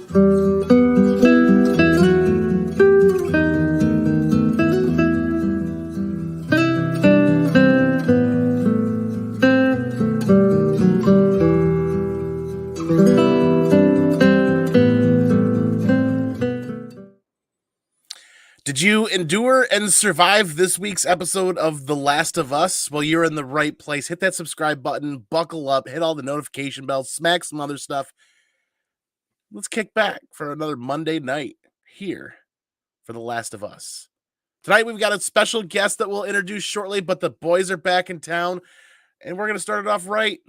Did you endure and survive this week's episode of The Last of Us? Well, you're in the right place. Hit that subscribe button, buckle up, hit all the notification bells, smack some other stuff. Let's kick back for another Monday night here for The Last of Us. Tonight, we've got a special guest that we'll introduce shortly, but the boys are back in town, and we're going to start it off right.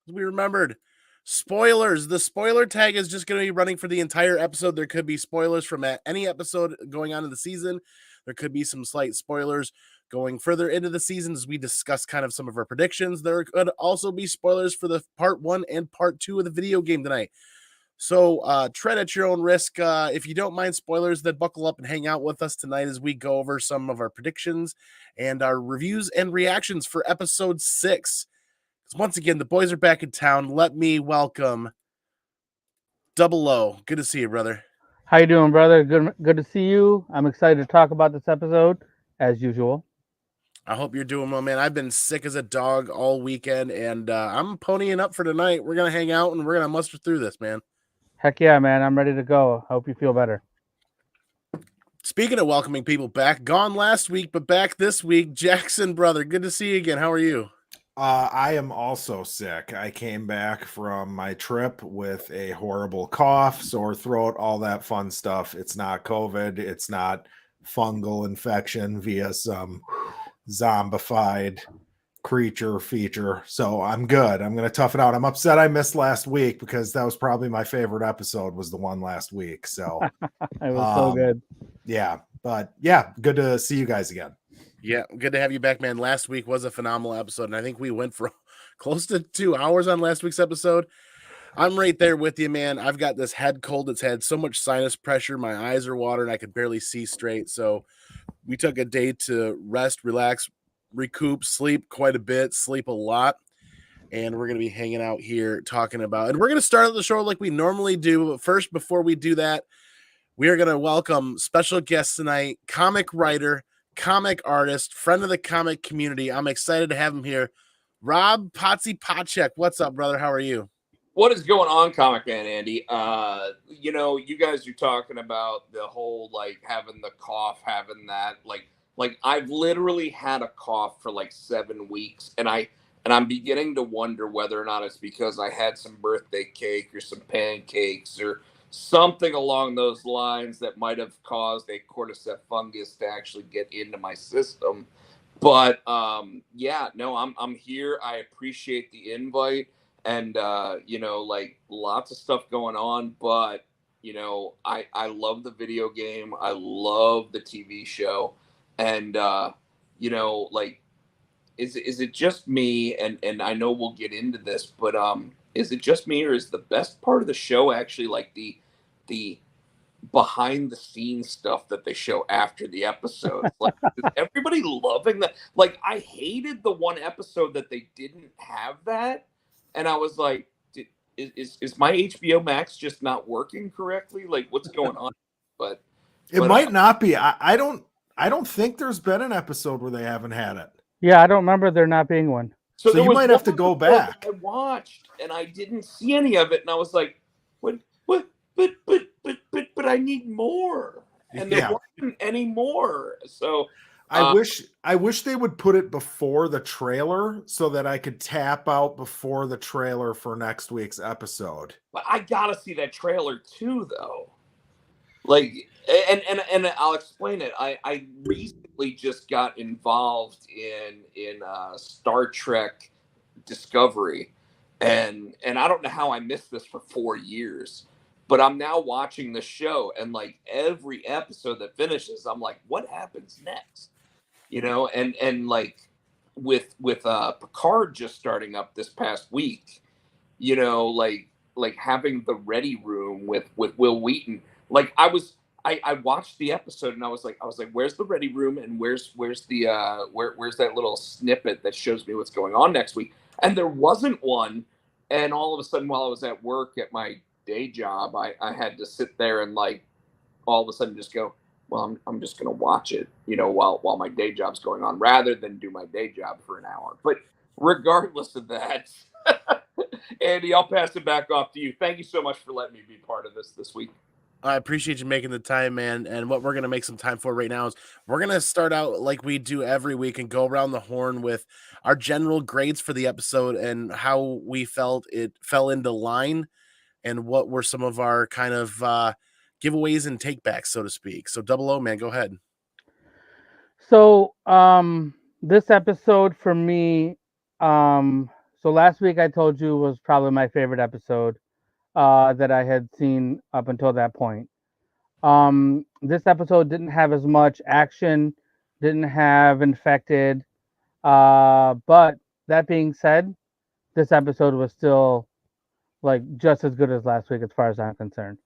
We remembered spoilers. The spoiler tag is just going to be running for the entire episode. There could be spoilers from any episode going on in the season. There could be some slight spoilers going further into the season as we discuss kind of some of our predictions. There could also be spoilers for the part 1 and part 2 of the video game tonight. So tread at your own risk. If you don't mind spoilers, then buckle up and hang out with us tonight as we go over some of our predictions and our reviews and reactions for episode 6. Once again, the boys are back in town. Let me welcome Double O. Good to see you, brother. How you doing, brother? Good to see you. I'm excited to talk about this episode, as usual. I hope you're doing well, man. I've been sick as a dog all weekend, and I'm ponying up for tonight. We're going to hang out, and we're going to muster through this, man. Heck yeah, man. I'm ready to go. I hope you feel better. Speaking of welcoming people back, gone last week, but back this week, Jackson, brother. Good to see you again. How are you? I am also sick. I came back from my trip with a horrible cough, sore throat, all that fun stuff. It's not COVID. It's not fungal infection via some zombified creature feature. So I'm good. I'm going to tough it out. I'm upset I missed last week because that was probably my favorite episode, was the one last week. So it was so good. Yeah. But yeah, good to see you guys again. Yeah, good to have you back, man. Last week was a phenomenal episode, and I think we went for close to 2 hours on last week's episode. I'm right there with you, man. I've got this head cold that's had so much sinus pressure. My eyes are watering. I could barely see straight. So we took a day to rest, relax, recoup, sleep quite a bit, sleep a lot. And we're going to be hanging out here talking about, and we're going to start the show like we normally do. But first, before we do that, we are going to welcome special guest tonight, comic writer, comic artist, friend of the comic community. I'm excited to have him here. Rob Potsy Potchak. What's up, brother? How are you? What is going on, ComicManAndy? You guys are talking about the whole, like, having the cough, having that, like I've literally had a cough for like 7 weeks, and I'm beginning to wonder whether or not it's because I had some birthday cake or some pancakes or something along those lines that might have caused a cordyceps fungus to actually get into my system. But I'm here. I appreciate the invite, and lots of stuff going on. But I love the video game. I love the TV show, and is it just me? And I know we'll get into this, but is it just me, or is the best part of the show actually like the behind the scenes stuff that they show after the episode? Like, is everybody loving that? Like, I hated the one episode that they didn't have that, and I was like, is my HBO Max just not working correctly? Like, what's going on? But it might not be. I don't think there's been an episode where they haven't had it. Yeah, I don't remember there not being one. So you might have to go back. I watched and I didn't see any of it, and I was like, what? But I need more, and there wasn't any more. So I wish they would put it before the trailer so that I could tap out before the trailer for next week's episode. But I gotta see that trailer too, though. Like, and I'll explain it. I recently just got involved in Star Trek Discovery, and I don't know how I missed this for 4 years, but I'm now watching the show, and like every episode that finishes, I'm like, what happens next? And like with Picard just starting up this past week, like having the Ready Room with Will Wheaton. Like I watched the episode and I was like, where's the Ready Room, and where's the where's that little snippet that shows me what's going on next week? And there wasn't one. And all of a sudden, while I was at work at my day job, I had to sit there and like all of a sudden just go, well, I'm just going to watch it, while my day job's going on rather than do my day job for an hour. But regardless of that, Andy, I'll pass it back off to you. Thank you so much for letting me be part of this week. I appreciate you making the time, man. And what we're going to make some time for right now is we're going to start out like we do every week and go around the horn with our general grades for the episode and how we felt it fell into line and what were some of our kind of giveaways and takebacks, so to speak. So Double O, man, go ahead. So this episode for me, so last week I told you was probably my favorite episode that I had seen up until that point. This episode didn't have as much action, didn't have infected, but that being said, this episode was still like just as good as last week as far as I'm concerned.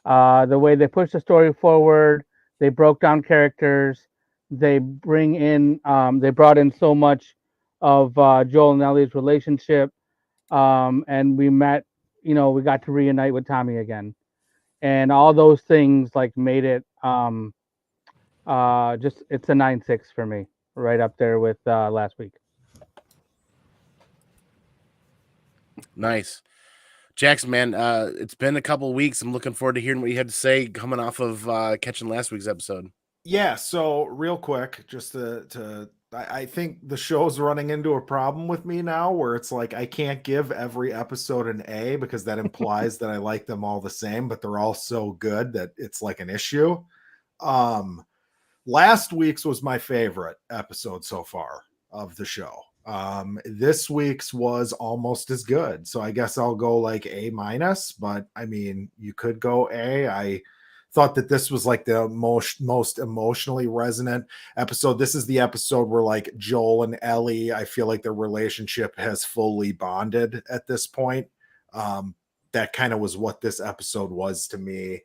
The way they pushed the story forward, they broke down characters, they brought in so much of Joel and Ellie's relationship, and we got to reunite with Tommy again, and all those things like made it just it's a 9.6 for me, right up there with last week. Nice. Jackson, man, it's been a couple of weeks. I'm looking forward to hearing what you had to say coming off of catching last week's episode. Yeah, so real quick, just I think the show's running into a problem with me now where it's like I can't give every episode an A because that implies that I like them all the same, but they're all so good that it's like an issue. Last week's was my favorite episode so far of the show. This week's was almost as good. So I guess I'll go like A minus, but I mean, you could go A. I thought that this was like the most emotionally resonant episode. This is the episode where like Joel and Ellie, I feel like their relationship has fully bonded at this point. That kind of was what this episode was to me.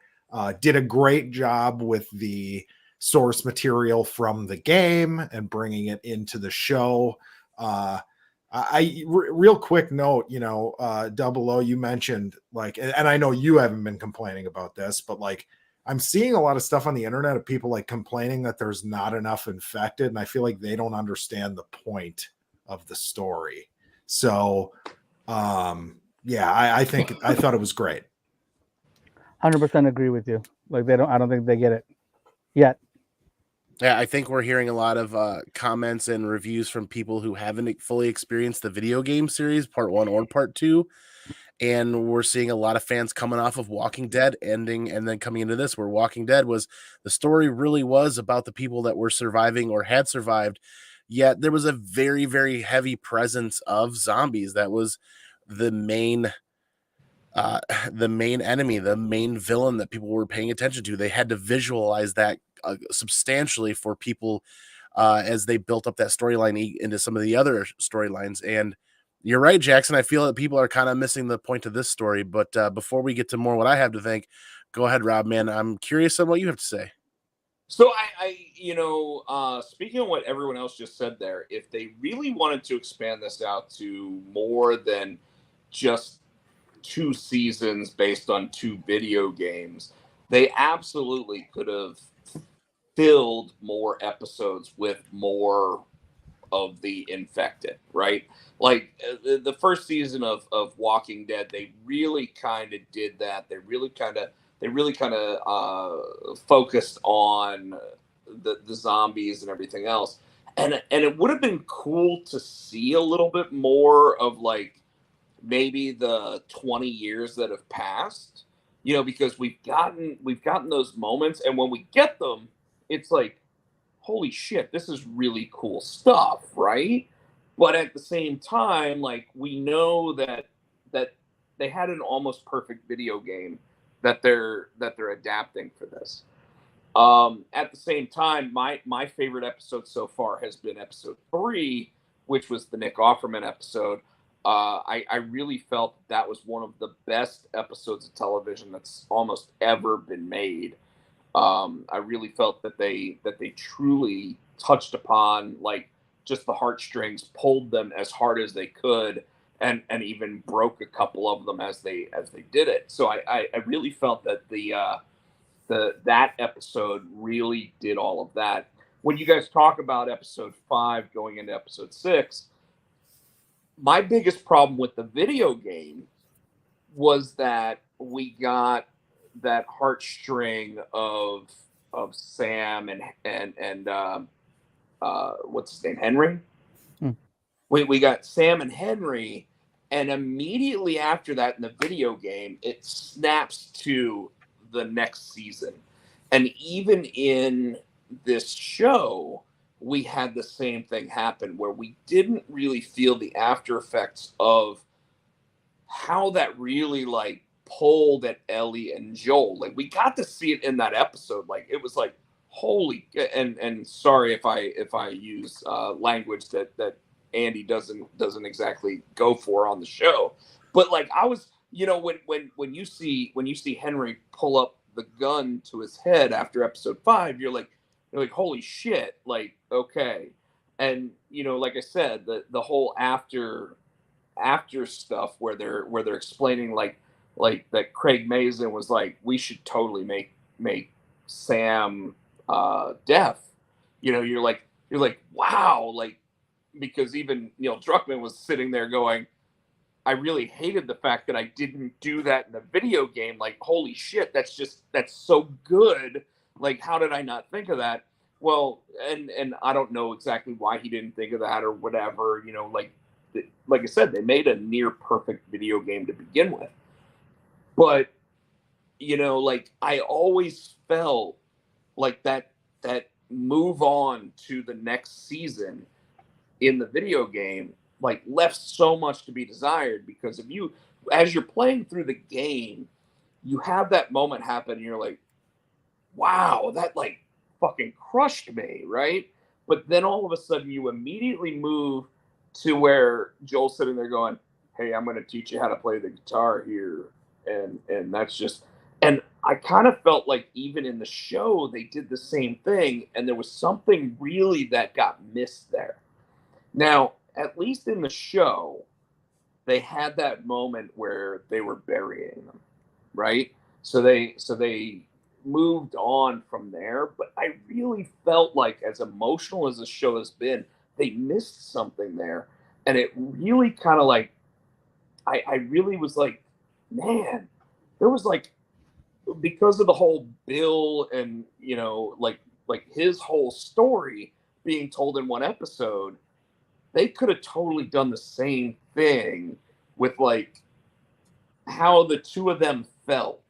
Did a great job with the source material from the game and bringing it into the show. Real quick note, Double O, you mentioned like, and I know you haven't been complaining about this, but like I'm seeing a lot of stuff on the internet of people like complaining that there's not enough infected, and I feel like they don't understand the point of the story. So, yeah, I thought it was great. 100% agree with you. Like I don't think they get it yet. Yeah, I think we're hearing a lot of comments and reviews from people who haven't fully experienced the video game series, part 1 or part 2. And we're seeing a lot of fans coming off of Walking Dead ending and then coming into this, where Walking Dead was the story really was about the people that were surviving or had survived. Yet there was a very, very heavy presence of zombies. That was the main enemy, the main villain that people were paying attention to. They had to visualize that substantially for people as they built up that storyline into some of the other storylines. And you're right, Jackson. I feel that people are kind of missing the point of this story. But before we get to more what I have to think, go ahead, Rob, man. I'm curious on what you have to say. So speaking of what everyone else just said there, if they really wanted to expand this out to more than just 2 seasons based on 2 video games, they absolutely could have filled more episodes with more of the infected, right? Like the first season of Walking Dead, they really kind of did that. They really kind of focused on the zombies and everything else. And it would have been cool to see a little bit more of like maybe the 20 years that have passed, because we've gotten those moments, and when we get them, it's like, holy shit, this is really cool stuff, right? But at the same time, like, we know that they had an almost perfect video game that they're adapting for this. At the same time, my favorite episode so far has been episode 3, which was the Nick Offerman episode. I really felt that was one of the best episodes of television that's almost ever been made. I really felt that they truly touched upon like just the heartstrings, pulled them as hard as they could, and even broke a couple of them as they did it. So I really felt that that episode really did all of that. When you guys talk about episode 5 going into episode 6, my biggest problem with the video game was that we got that heartstring of Sam and what's his name, Henry. We got Sam and Henry, and immediately after that in the video game, it snaps to the next season. And even in this show, we had the same thing happen where we didn't really feel the after effects of how that really like pulled at Ellie and Joel. Like we got to see it in that episode. Like it was like, holy, and sorry if I use language that Andy doesn't exactly go for on the show, but like I was, when you see Henry pull up the gun to his head after episode 5, you're like holy shit, like okay. And like I said, the whole after stuff where they're explaining like that Craig Mazin was like, we should totally make Sam deaf. You're like wow, like, because even Neil Druckmann was sitting there going, I really hated the fact that I didn't do that in the video game. Like, holy shit, that's so good. Like, how did I not think of that? Well, and I don't know exactly why he didn't think of that or whatever. Like I said, they made a near perfect video game to begin with. But, like I always felt like that move on to the next season in the video game like left so much to be desired, because if you, as you're playing through the game, you have that moment happen and you're like, wow, that like fucking crushed me, right? But then all of a sudden you immediately move to where Joel's sitting there going, hey, I'm going to teach you how to play the guitar here. And that's just, and I kind of felt like even in the show, they did the same thing. And there was something really that got missed there. Now, at least in the show, they had that moment where they were burying them, right? So they moved on from there. But I really felt like, as emotional as the show has been, they missed something there. And it really kind of like, I really was like, man, there was like, because of the whole Bill and, like his whole story being told in one episode, they could have totally done the same thing with like how the two of them felt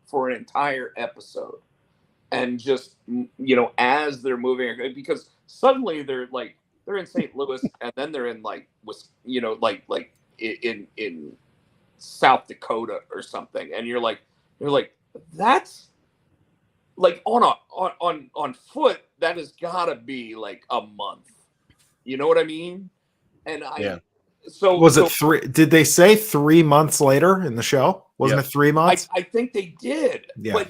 for an entire episode. And just, as they're moving, because suddenly they're in St. Louis and then they're in like, in South Dakota or something. And you're like, that's like on foot, that has gotta be like a month. You know what I mean? And so was it 3? Did they say 3 months later in the show? Wasn't it 3 months? I think they did. Yeah.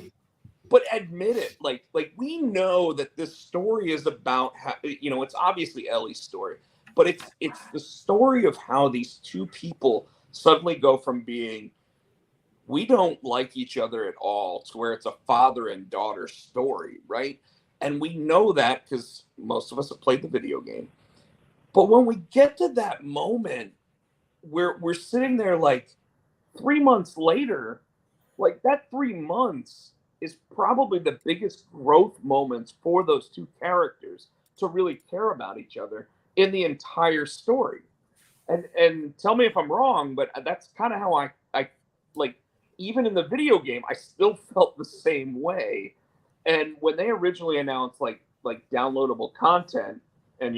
But admit it, like we know that this story is about how, it's obviously Ellie's story, but it's the story of how these two people suddenly go from being, we don't like each other at all, to where it's a father and daughter story, right? And we know that because most of us have played the video game. But when we get to that moment where we're sitting there like 3 months later, like that 3 months is probably the biggest growth moments for those two characters to really care about each other in the entire story. And tell me if I'm wrong, but that's kind of how I like, even in the video game, I still felt the same way. And when they originally announced like downloadable content, and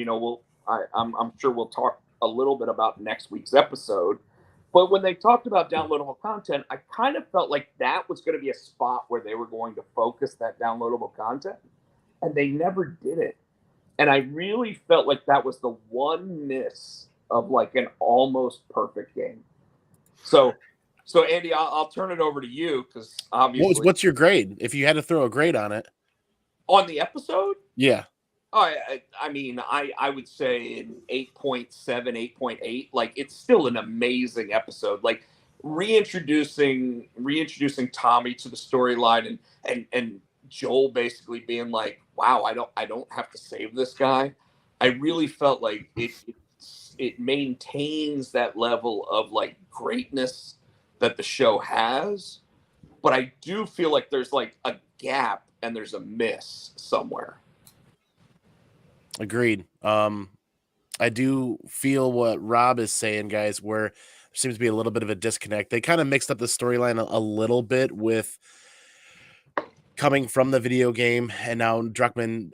I'm sure we'll talk a little bit about next week's episode, but when they talked about downloadable content, I kind of felt like that was going to be a spot where they were going to focus that downloadable content, and they never did it. And I really felt like that was the one miss of like an almost perfect game. So Andy, I'll turn it over to you, because obviously, What's your grade if you had to throw a grade on it? On the episode? Yeah. I mean, I would say an 8.7, 8.8. Like, it's still an amazing episode. Like, reintroducing Tommy to the storyline, and Joel basically being like, "Wow, I don't have to save this guy." I really felt like it maintains that level of like greatness that the show has, but I do feel like there's like a gap and there's a miss somewhere. Agreed. I do feel what Rob is saying, guys, where there seems to be a little bit of a disconnect. They kind of mixed up the storyline a little bit with coming from the video game, and now Druckmann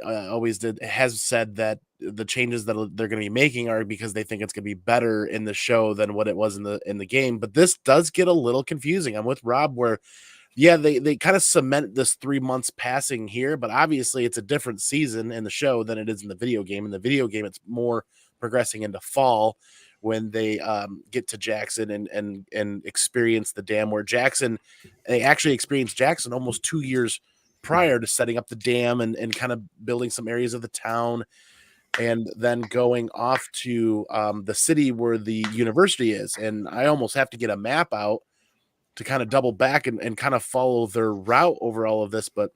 has said that the changes that they're going to be making are because they think it's going to be better in the show than what it was in the game. But this does get a little confusing. I'm with Rob where, yeah, they kind of cement this 3 months passing here, but obviously it's a different season in the show than it is in the video game. In the video game, it's more progressing into fall when they get to Jackson and experience the dam, where they actually experienced Jackson almost 2 years prior to setting up the dam and kind of building some areas of the town, and then going off to the city where the university is. And I almost have to get a map out to kind of double back and kind of follow their route over all of this. But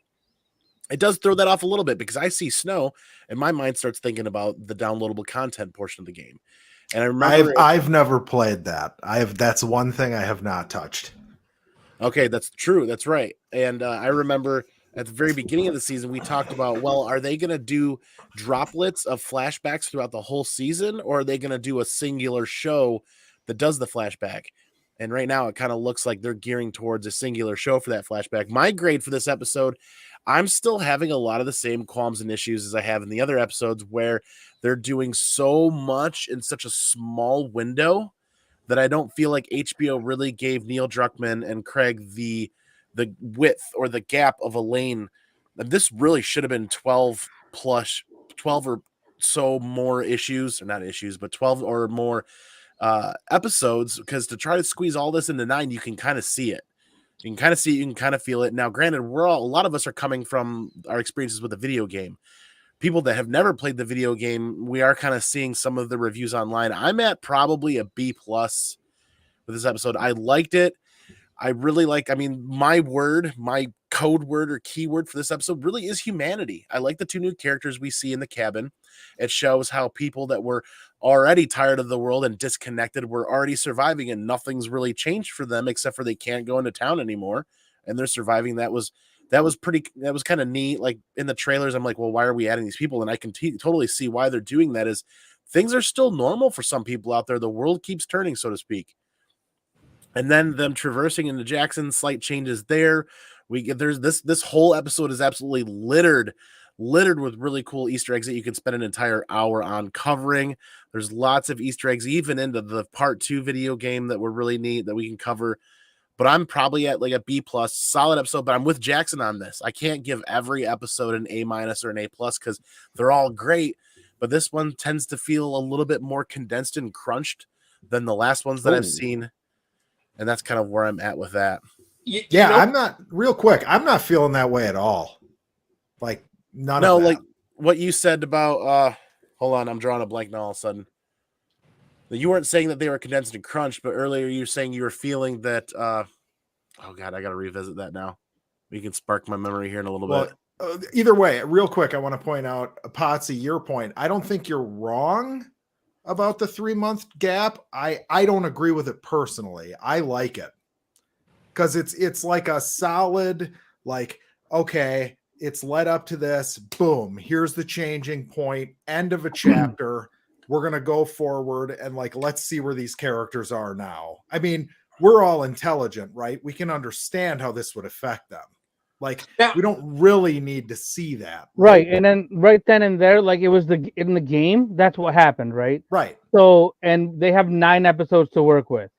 it does throw that off a little bit because I see snow and my mind starts thinking about the downloadable content portion of the game. And I remember I've never played that. That's one thing I have not touched. Okay, that's true. That's right. And I remember at the very beginning of the season, we talked about, well, are they going to do droplets of flashbacks throughout the whole season, or are they going to do a singular show that does the flashback? And right now, it kind of looks like they're gearing towards a singular show for that flashback. My grade for this episode, I'm still having a lot of the same qualms and issues as I have in the other episodes, where they're doing so much in such a small window that I don't feel like HBO really gave Neil Druckmann and Craig the width or the gap of a lane. This really should have been 12 or so more issues, or not issues, but 12 or more episodes, because to try to squeeze all this into 9, you can kind of see it. You can kind of see it, you can kind of feel it. Now, granted, a lot of us are coming from our experiences with the video game. People that have never played the video game, we are kind of seeing some of the reviews online. I'm at probably a B+ with this episode. I liked it. I really my code word or keyword for this episode really is humanity. I like the 2 new characters we see in the cabin. It shows how people that were already tired of the world and disconnected were already surviving, and nothing's really changed for them except for they can't go into town anymore, and they're surviving. That was kind of neat. Like in the trailers, I'm like, well, why are we adding these people? And I can totally see why they're doing that. Is things are still normal for some people out there. The world keeps turning, so to speak. And then them traversing into Jackson, slight changes there. There's this whole episode is absolutely littered with really cool Easter eggs that you can spend an entire hour on covering. There's lots of Easter eggs, even into the part 2 video game, that were really neat that we can cover. But I'm probably at like a B+, solid episode, but I'm with Jackson on this. I can't give every episode an A- or an A+ because they're all great, but this one tends to feel a little bit more condensed and crunched than the last ones that I've seen. And that's kind of where I'm at with that. I'm not I'm not feeling that way at all. Like none of that. Like what you said about, hold on, I'm drawing a blank now all of a sudden. You weren't saying that they were condensed and crunched, but earlier you were saying you were feeling that, oh God, I got to revisit that now. We can spark my memory here in a little bit. Either way, real quick, I want to point out, Potsy, your point. I don't think you're wrong about the 3-month gap. I don't agree with it personally. I like it because it's like a solid, like, okay, it's led up to this, boom, here's the changing point, end of a chapter. We're going to go forward and like, let's see where these characters are now. I mean, we're all intelligent, right? We can understand how this would affect them. Like, we don't really need to see that. Right. And then right then and there, like it was in the game, that's what happened, right? Right. So, and they have 9 episodes to work with.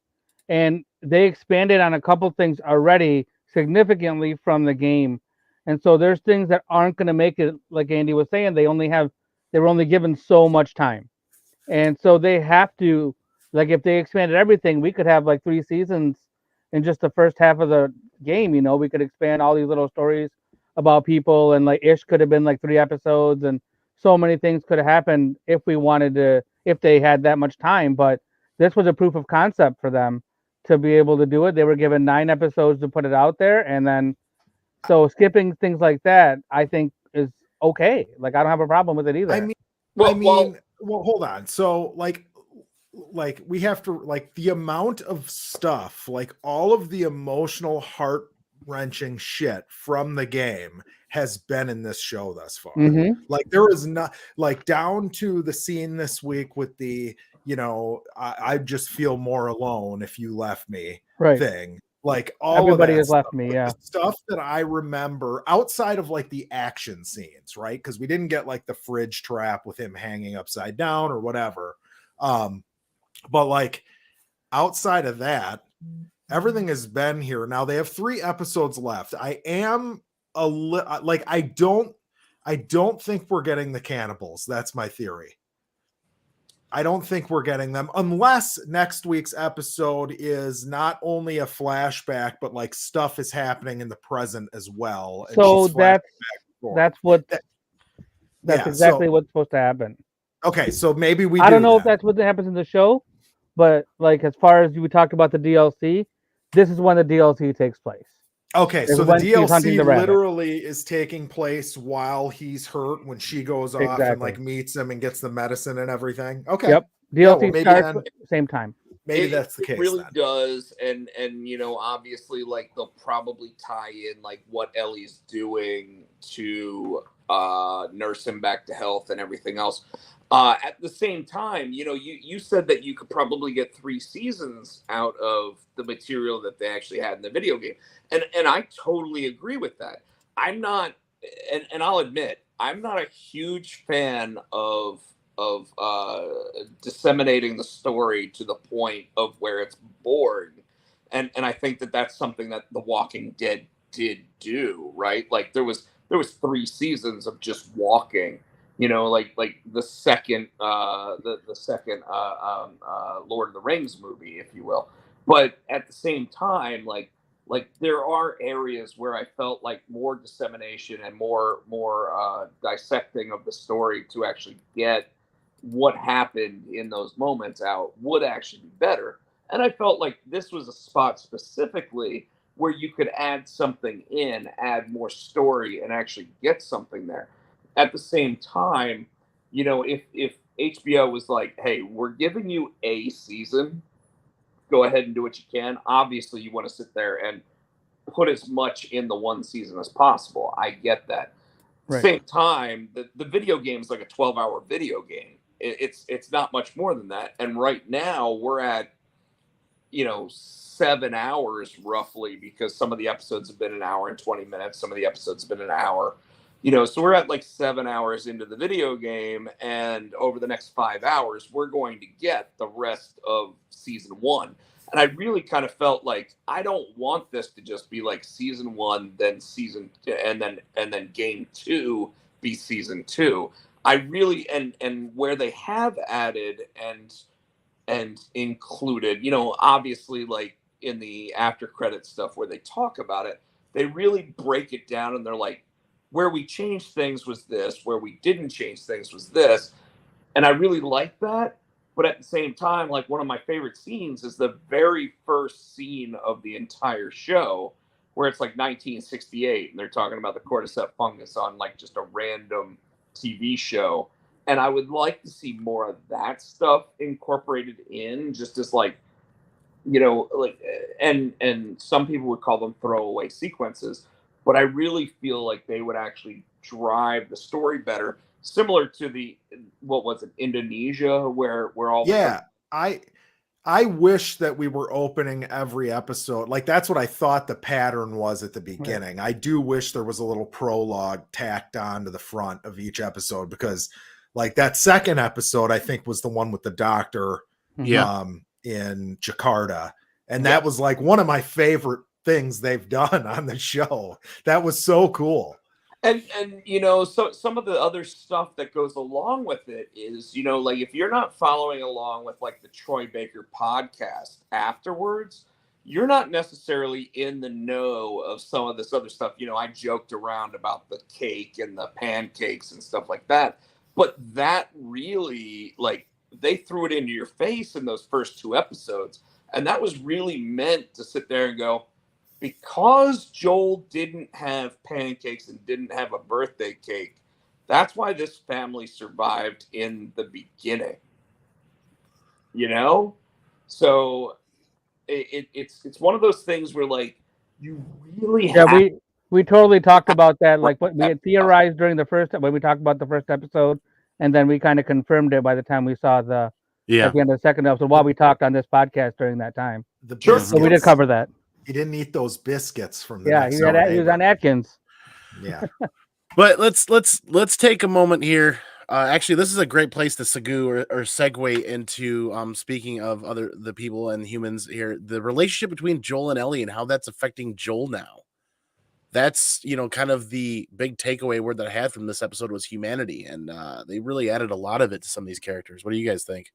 And they expanded on a couple things already significantly from the game. And so there's things that aren't going to make it, like Andy was saying, they were only given so much time. And so they have to, like, if they expanded everything, we could have like 3 seasons in just the first half of the game. You know, we could expand all these little stories about people, and like Ish could have been like 3 episodes, and so many things could have happened if we wanted to, if they had that much time. But this was a proof of concept for them to be able to do it. They were given 9 episodes to put it out there, and then so skipping things like that, I think, is okay. Like, I don't have a problem with it either. I mean, Well, well, hold on. So like we have to, like, the amount of stuff, like all of the emotional, heart-wrenching shit from the game has been in this show thus far. Mhm. Like, there is not, like, down to the scene this week with the, you know, I just feel more alone if you left me Right. thing. Like, all Everybody of that has left stuff. me, Like, yeah. the stuff that I remember outside of like the action scenes, right? Because we didn't get like the fridge trap with him hanging upside down or whatever. But like outside of that, everything has been here. Now they have 3 episodes left. I am like, I don't think we're getting the cannibals. That's my theory. I don't think we're getting them unless next week's episode is not only a flashback, but like stuff is happening in the present as well. And So she's flashing that's back and forth. that's what That- that's yeah, exactly so what's supposed to happen. okay, so maybe we I do don't know if that. that's what happens in the show, but like as far as we talked about the DLC, this is when the DLC takes place. Okay, Is so the when she's hunting DLC the rabbit. literally is taking place while he's hurt, when she goes off and Exactly. like meets him and gets the medicine and everything. Okay. Yep. Yeah, DLC well, maybe starts then, same time. maybe that's the case It really then. does, and you know, obviously, like they'll probably tie in like what Ellie's doing to nurse him back to health and everything else. At the same time, you know, you said that you could probably get 3 seasons out of the material that they actually had in the video game, and I totally agree with that. I'm not, and I'll admit, I'm not a huge fan of disseminating the story to the point of where it's boring, and I think that that's something that The Walking Dead did do, right? Like there was 3 seasons of just walking, you know, like the second the second Lord of the Rings movie, if you will. But at the same time, like there are areas where I felt like more dissemination and more dissecting of the story to actually get what happened in those moments out would actually be better. And I felt like this was a spot specifically where you could add something in, add more story, and actually get something there. At the same time, you know, if HBO was like, "Hey, we're giving you a season, go ahead and do what you can." Obviously, you want to sit there and put as much in the one season as possible. I get that. Right. Same time, the video game is like a 12-hour video game. It's not much more than that. And right now we're at, you know, 7 hours roughly, because some of the episodes have been an hour and 20 minutes. Some of the episodes have been an hour, you know, so we're at like 7 hours into the video game. And over the next 5 hours, we're going to get the rest of season 1. And I really kind of felt like I don't want this to just be like season 1, then season, and then game 2 be season 2. I really, and where they have added and included, you know, obviously like in the after credit stuff where they talk about it, they really break it down and they're like, where we changed things was this, where we didn't change things was this. And I really like that. But at the same time, like one of my favorite scenes is the very first scene of the entire show, where it's like 1968 and they're talking about the cordyceps fungus on like just a random TV show. And I would like to see more of that stuff incorporated in, just as like, you know, like, and some people would call them throwaway sequences, but I really feel like they would actually drive the story better, similar to the, what was it, Indonesia, where all Yeah, I wish that we were opening every episode. Like, that's what I thought the pattern was at the beginning. I do wish there was a little prologue tacked on to the front of each episode, because like that second episode, I think, was the one with the doctor in Jakarta. And that was like one of my favorite things they've done on the show. That was so cool. And you know, so some of the other stuff that goes along with it is, you know, like if you're not following along with like the Troy Baker podcast afterwards, you're not necessarily in the know of some of this other stuff. You know, I joked around about the cake and the pancakes and stuff like that. But that really, like, they threw it into your face in those first 2 episodes, and that was really meant to sit there and go, because Joel didn't have pancakes and didn't have a birthday cake, that's why this family survived in the beginning. You know? So it's one of those things where, like, you really Yeah, have we totally talked about that. Like what we had theorized during the first when we talked about the first episode, and then we kind of confirmed it by the time we saw the at the end of the second episode. While we talked on this podcast during that time, The Sure. so we did biscuits. cover that. He didn't eat those biscuits from the Yeah, next he door was neighbor. on Atkins. Yeah. But let's take a moment here. Actually, this is a great place to segue into speaking of the people and humans here, the relationship between Joel and Ellie and how that's affecting Joel now. That's, kind of the big takeaway word that I had from this episode was humanity, and they really added a lot of it to some of these characters. What do you guys think?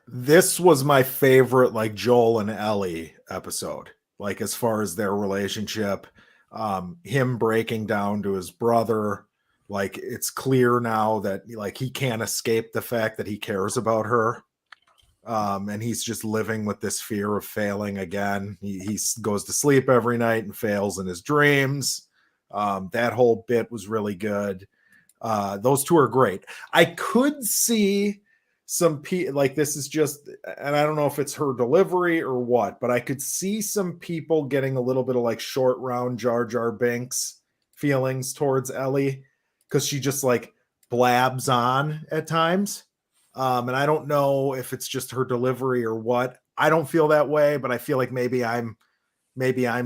This was my favorite, like, Joel and Ellie episode, like, as far as their relationship, him breaking down to his brother. Like, it's clear now that, like, he can't escape the fact that he cares about her. And he's just living with this fear of failing again. He goes to sleep every night and fails in his dreams. That whole bit was really good. Those two are great. I could see some like, this is just, and I don't know if it's her delivery or what, but I could see some people getting a little bit of, like, short round Jar Jar Binks feelings towards Ellie, because she just, like, blabs on at times. And I don't know if it's just her delivery or what. I don't feel that way, but I feel like maybe I'm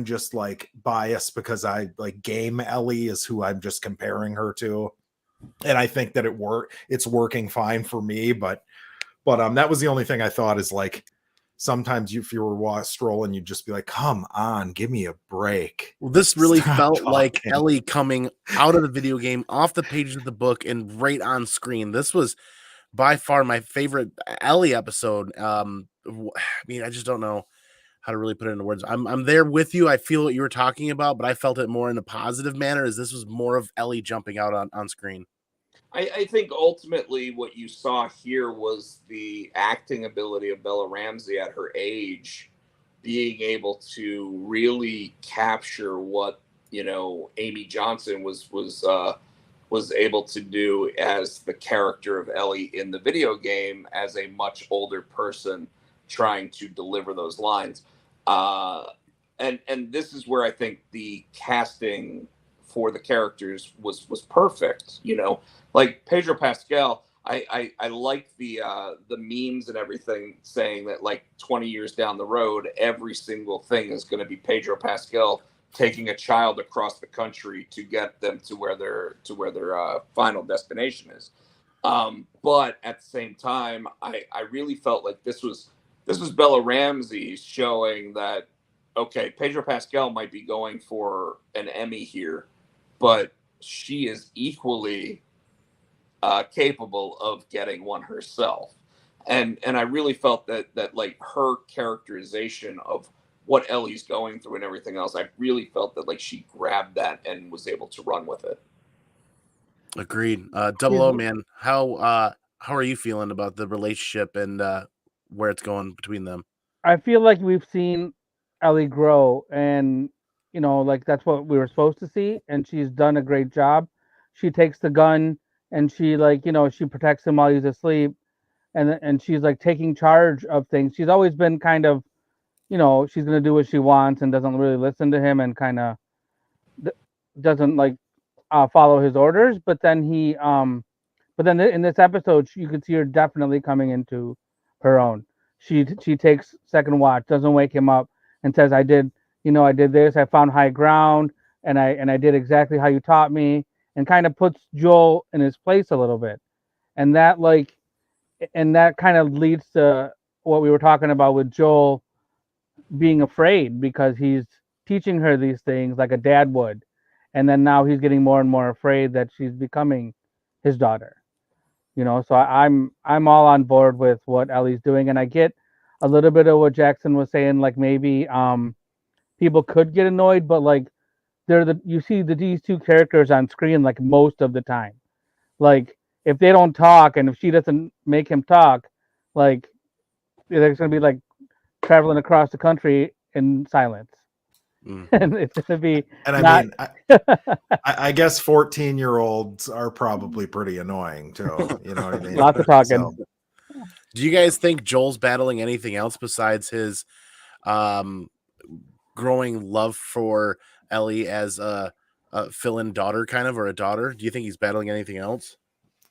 just, like, biased because I, like, Game Ellie is who I'm just comparing her to. And I think that it's working fine for me, but that was the only thing I thought is, like, sometimes if you were strolling, you'd just be like, come on, give me a break. Well, this really Stop felt like talking. Ellie coming out of the video game, off the pages of the book, and right on screen. This was by far my favorite Ellie episode. I mean, I just don't know how to really put it into words. I'm there with you. I feel what you were talking about, but I felt it more in a positive manner, as this was more of Ellie jumping out on screen. I think ultimately what you saw here was the acting ability of Bella Ramsey at her age, being able to really capture what, Amy Johnson was able to do as the character of Ellie in the video game, as a much older person trying to deliver those lines. And this is where I think the casting for the characters was perfect. Like Pedro Pascal, I like the memes and everything saying that, like, 20 years down the road, every single thing is going to be Pedro Pascal taking a child across the country to get them to where their final destination is. But at the same time, I really felt like this was Bella Ramsey showing that, okay, Pedro Pascal might be going for an Emmy here, but she is equally capable of getting one herself. And I really felt that like, her characterization of what Ellie's going through and everything else, I really felt that, like, she grabbed that and was able to run with it. Agreed. Double O, man, how are you feeling about the relationship and where it's going between them? I feel like we've seen Ellie grow, and like, that's what we were supposed to see, and she's done a great job. She takes the gun and she, like, she protects him while he's asleep, and she's, like, taking charge of things. She's always been kind of, she's gonna do what she wants and doesn't really listen to him, and kind of doesn't, like, follow his orders. But then in this episode, you could see her definitely coming into her own. She takes second watch, doesn't wake him up, and says, I did this, I found high ground, and I did exactly how you taught me, and kind of puts Joel in his place a little bit. And that kind of leads to what we were talking about with Joel being afraid, because he's teaching her these things like a dad would. And then now he's getting more and more afraid that she's becoming his daughter. So I'm all on board with what Ellie's doing, and I get a little bit of what Jackson was saying. Like, maybe people could get annoyed, but, like, you see these two characters on screen, like, most of the time. Like, if they don't talk and if she doesn't make him talk, like they're going to be like traveling across the country in silence. And it's going to be And I not. mean, I guess 14-year-olds are probably pretty annoying too. You know what I mean? Lots of talking. So, Do you guys think Joel's battling anything else besides his growing love for Ellie as a fill-in daughter, kind of, or a daughter? Do you think he's battling anything else?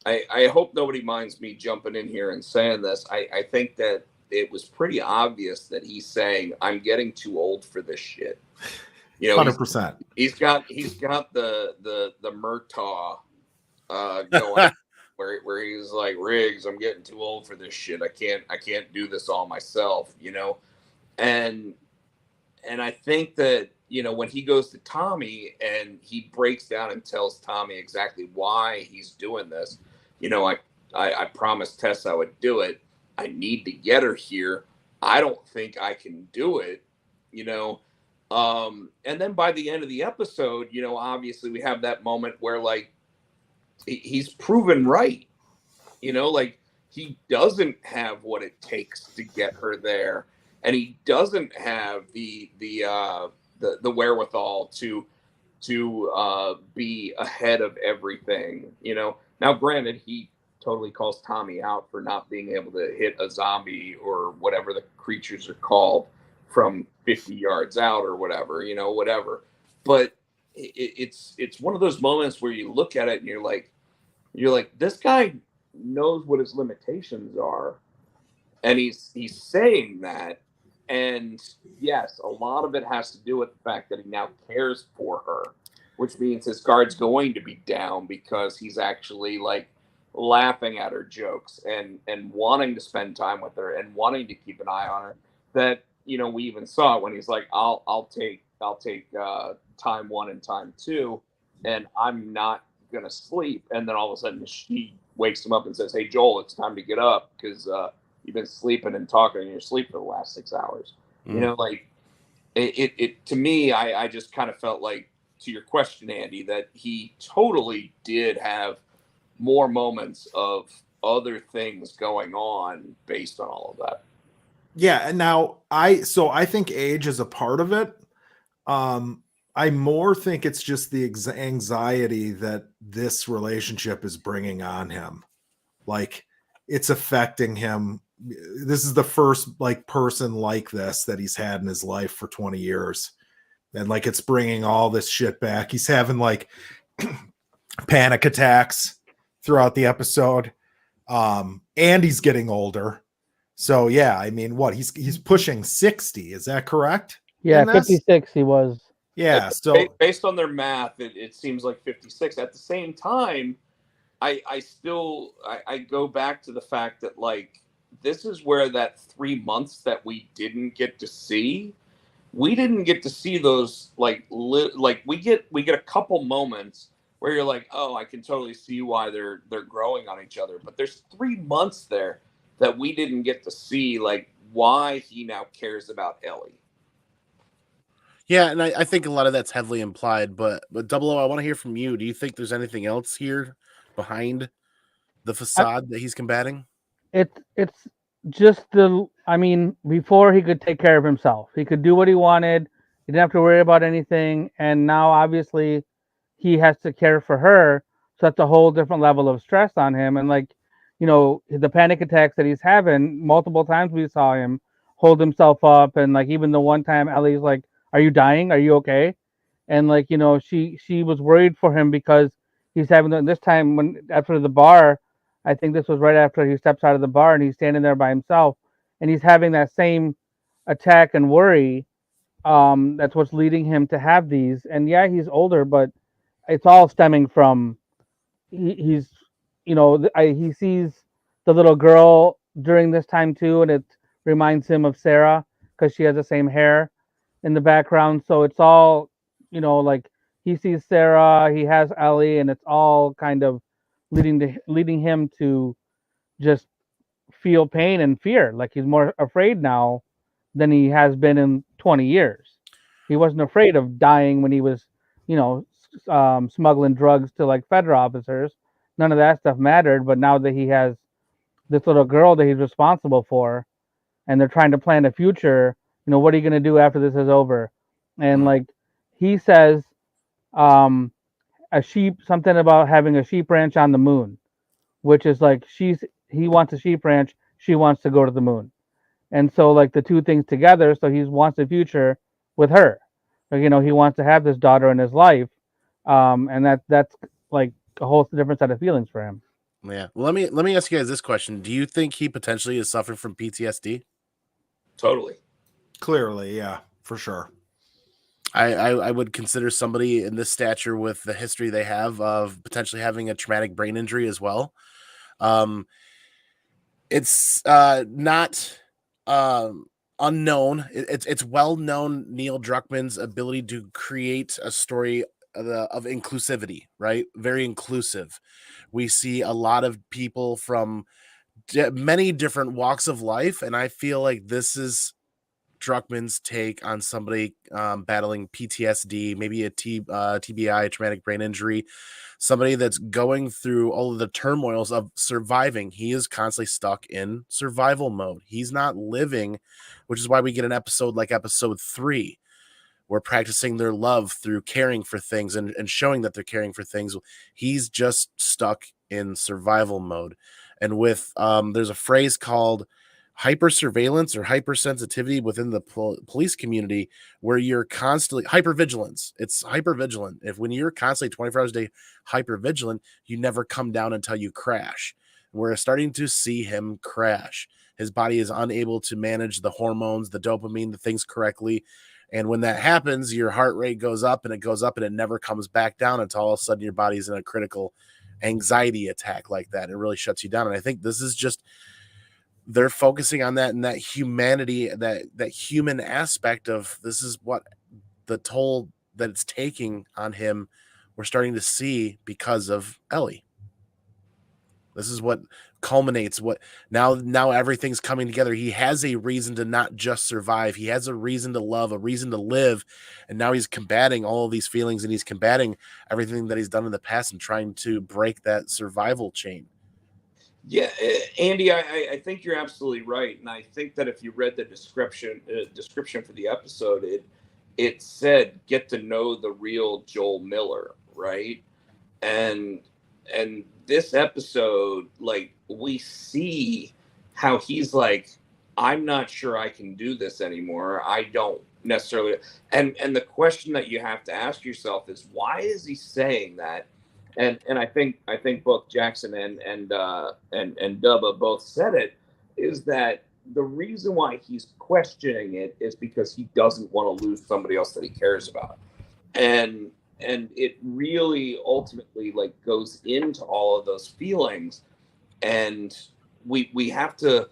I hope nobody minds me jumping in here and saying this. I think that it was pretty obvious that he's saying, I'm getting too old for this shit. You know, 100%. He's got the Murtaugh going where he's like, Riggs, I'm getting too old for this shit. I can't do this all myself, you know. And I think that, you know, when he goes to Tommy and he breaks down and tells Tommy exactly why he's doing this, you know, I promised Tess I would do it. I need to get her here. I don't think I can do it, you know. And then by the end of the episode, you know, obviously we have that moment where like he's proven right, you know, like he doesn't have what it takes to get her there, and he doesn't have the wherewithal to be ahead of everything, you know. Now, granted, he totally calls Tommy out for not being able to hit a zombie or whatever the creatures are called from 50 yards out or whatever, you know, whatever. But it's one of those moments where you look at it and you're like, this guy knows what his limitations are, and he's saying that. And yes, a lot of it has to do with the fact that he now cares for her, which means his guard's going to be down because he's actually like laughing at her jokes and wanting to spend time with her and wanting to keep an eye on her. That, you know, we even saw it when he's like, I'll take time 1 and time 2, and I'm not gonna sleep. And then all of a sudden she wakes him up and says, hey Joel, it's time to get up because you've been sleeping and talking in your sleep for the last 6 hours. You know, like it to me, I just kind of felt like, to your question, Andy, that he totally did have more moments of other things going on based on all of that. Yeah, and now I think age is a part of it. I more think it's just the anxiety that this relationship is bringing on him. Like, it's affecting him. This is the first like person like this that he's had in his life for 20 years. And like, it's bringing all this shit back. He's having like panic attacks throughout the episode. And he's getting older. So yeah, I mean, what he's pushing 60. Is that correct? Yeah, 56 he was. Yeah, so based on their math, it seems like 56. At the same time, I still go back to the fact that like this is where that 3 months that we didn't get to see, those like we get a couple moments where you're like, oh, I can totally see why they're growing on each other. But there's 3 months there that we didn't get to see, like why he now cares about Ellie. Yeah, and I think a lot of that's heavily implied, but Double O, I want to hear from you. Do you think there's anything else here behind the facade that he's combating? It's just I mean, before he could take care of himself. He could do what he wanted. He didn't have to worry about anything. And now obviously he has to care for her. So that's a whole different level of stress on him. And like, you know, the panic attacks that he's having, multiple times we saw him hold himself up. And like even the one time Ellie's like, are you dying? Are you okay? And like, you know, she was worried for him because he's having this time when after the bar, I think this was right after he steps out of the bar and he's standing there by himself and he's having that same attack and worry. That's what's leading him to have these. And yeah, he's older, but it's all stemming from he's, you know, he sees the little girl during this time too, and it reminds him of Sarah because she has the same hair in the background. So it's all, you know, like he sees Sarah, he has Ellie, and it's all kind of leading him to just feel pain and fear. Like he's more afraid now than he has been in 20 years. He wasn't afraid of dying when he was, you know, smuggling drugs to like federal officers. none of that stuff mattered. But now that he has this little girl that he's responsible for, and they're trying to plan a future, what are you going to do after this is over? And like he says, um, something about having a sheep ranch on the moon, which is like he wants a sheep ranch, she wants to go to the moon. And so like the two things together, so he wants a future with her. Like, he wants to have this daughter in his life. And that's like a whole different set of feelings for him. Yeah. Well, let me ask you guys this question. Do you think he potentially is suffering from PTSD? Totally. Clearly, yeah, for sure. I would consider somebody in this stature with the history they have of potentially having a traumatic brain injury as well. It's not unknown. It's well known Neil Druckmann's ability to create a story of inclusivity, right? Very inclusive. We see a lot of people from many different walks of life, and I feel like this is Druckmann's take on somebody battling PTSD, maybe a TBI, traumatic brain injury, somebody that's going through all of the turmoils of surviving. He is constantly stuck in survival mode. He's not living, which is why we get an episode like episode 3. We're practicing their love through caring for things and showing that they're caring for things. He's just stuck in survival mode. And with there's a phrase called hypersurveillance or hypersensitivity within the police community where you're constantly hypervigilance. It's hypervigilant. When you're constantly 24 hours a day hypervigilant, you never come down until you crash. We're starting to see him crash. His body is unable to manage the hormones, the dopamine, the things correctly. And when that happens, your heart rate goes up and it never comes back down until all of a sudden your body's in a critical anxiety attack like that. It really shuts you down. And I think this is just, they're focusing on that and that humanity, that human aspect of this is what the toll that it's taking on him. We're starting to see because of Ellie. This is what culminates what now everything's coming together. He has a reason to not just survive. He has a reason to love, a reason to live. And now he's combating all of these feelings and he's combating everything that he's done in the past and trying to break that survival chain. Yeah, Andy, I think you're absolutely right, and I think that if you read the description for the episode, it said get to know the real Joel Miller, right? And this episode, like we see how he's like, I'm not sure I can do this anymore. I don't necessarily, and the question that you have to ask yourself is why is he saying that? And I think both Jackson and Dubba both said it, is that the reason why he's questioning it is because he doesn't want to lose somebody else that he cares about. And it really ultimately like goes into all of those feelings. And we have to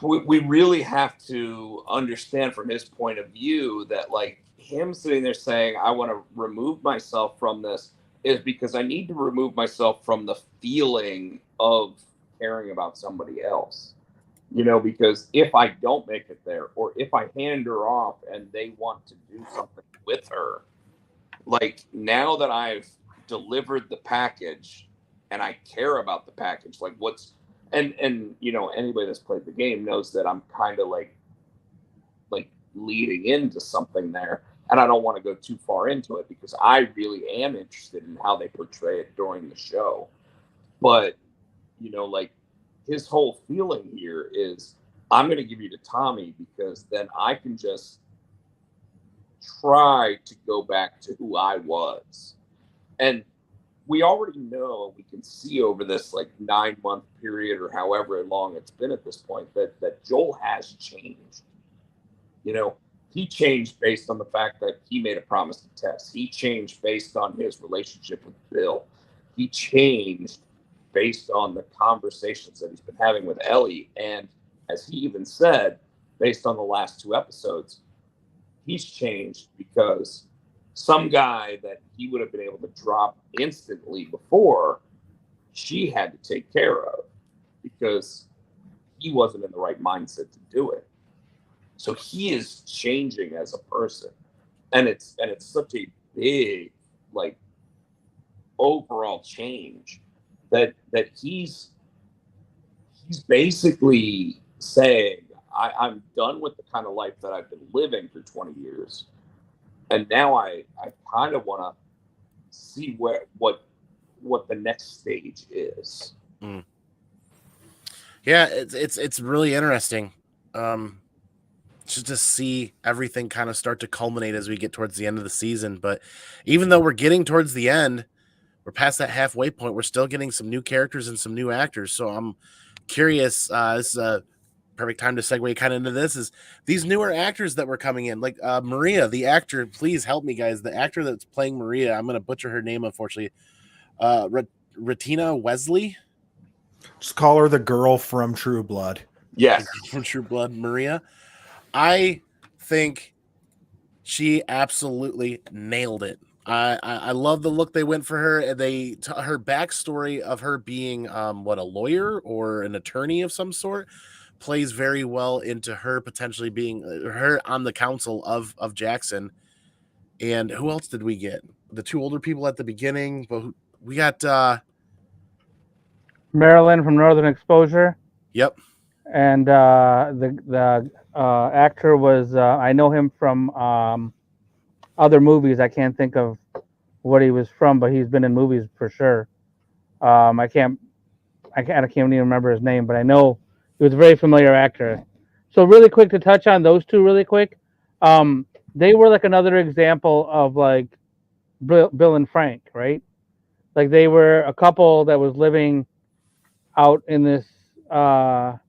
we really have to understand from his point of view that like him sitting there saying, I want to remove myself from this is because I need to remove myself from the feeling of caring about somebody else. Because if I don't make it there, or if I hand her off and they want to do something with her, like now that I've delivered the package and I care about the package, like what's, and anybody that's played the game knows that I'm kind of like leading into something there. And I don't want to go too far into it because I really am interested in how they portray it during the show. But, like his whole feeling here is I'm going to give you to Tommy because then I can just try to go back to who I was. And we already know, we can see over this like 9-month period or however long it's been at this point that Joel has changed. He changed based on the fact that he made a promise to Tess. He changed based on his relationship with Bill. He changed based on the conversations that he's been having with Ellie. And as he even said, based on the last 2 episodes, he's changed because some guy that he would have been able to drop instantly before, she had to take care of because he wasn't in the right mindset to do it. So he is changing as a person, and it's such a big like overall change that he's basically saying, I'm done with the kind of life that I've been living for 20 years. And now I kind of want to see what the next stage is. Mm. Yeah, it's really interesting. Just to see everything kind of start to culminate as we get towards the end of the season. But even though we're getting towards the end, we're past that halfway point. We're still getting some new characters and some new actors. So I'm curious. This is a perfect time to segue kind of into this. Is these newer actors that were coming in, like Maria, the actor? Please help me, guys. The actor that's playing Maria, I'm going to butcher her name, unfortunately. Retina Wesley. Just call her the girl from True Blood. Yes, from True Blood, Maria. I think she absolutely nailed it. I love the look they went for her. Her backstory of her being a lawyer or an attorney of some sort plays very well into her potentially being her on the council of Jackson. And who else did we get? The two older people at the beginning, but we got Marilyn from Northern Exposure. Yep. And the actor was I know him from other movies. I can't think of what he was from, but he's been in movies for sure. I can't even remember his name, but I know he was a very familiar actor. So really quick to touch on those two really quick. They were like another example of like Bill and Frank, right? Like they were a couple that was living out in this on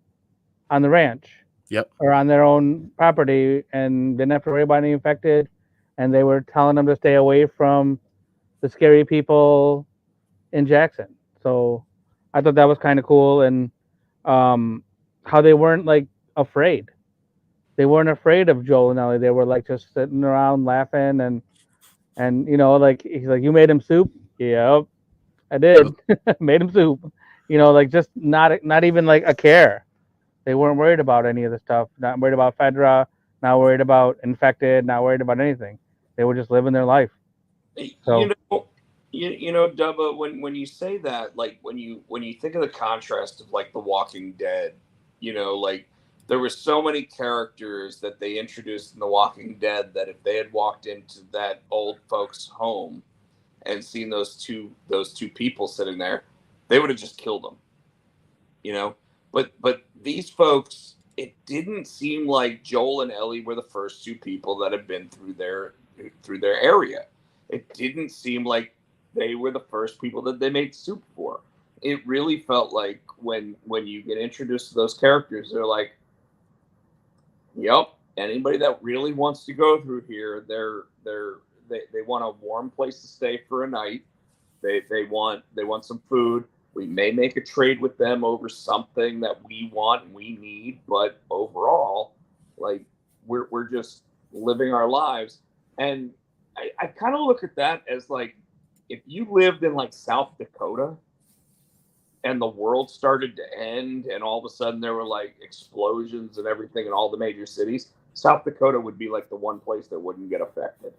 the ranch. Yep. Or on their own property, and didn't have to worry about any infected, and they were telling them to stay away from the scary people in Jackson. So I thought that was kind of cool, and how they weren't like afraid. They weren't afraid of Joel and Ellie. They were like just sitting around laughing, and you know, like he's like, "You made him soup?" Yep, I did. Made him soup. You know, like just not even like a care. They weren't worried about any of the stuff. Not worried about Fedra. Not worried about infected. Not worried about anything. They were just living their life. So, you know, Dubba, when you say that, like when you think of the contrast of like The Walking Dead, you know, like there were so many characters that they introduced in The Walking Dead that if they had walked into that old folks' home and seen those two people sitting there, they would have just killed them. You know, but these folks, it didn't seem like Joel and Ellie were the first two people that had been through their area. It didn't seem like they were the first people that they made soup for. It really felt like when you get introduced to those characters, they're like, yep, anybody that really wants to go through here, they want a warm place to stay for a night. They want some food. We may make a trade with them over something that we want and we need, but overall, like we're just living our lives. And I kind of look at that as like if you lived in like South Dakota and the world started to end and all of a sudden there were like explosions and everything in all the major cities, South Dakota would be like the one place that wouldn't get affected.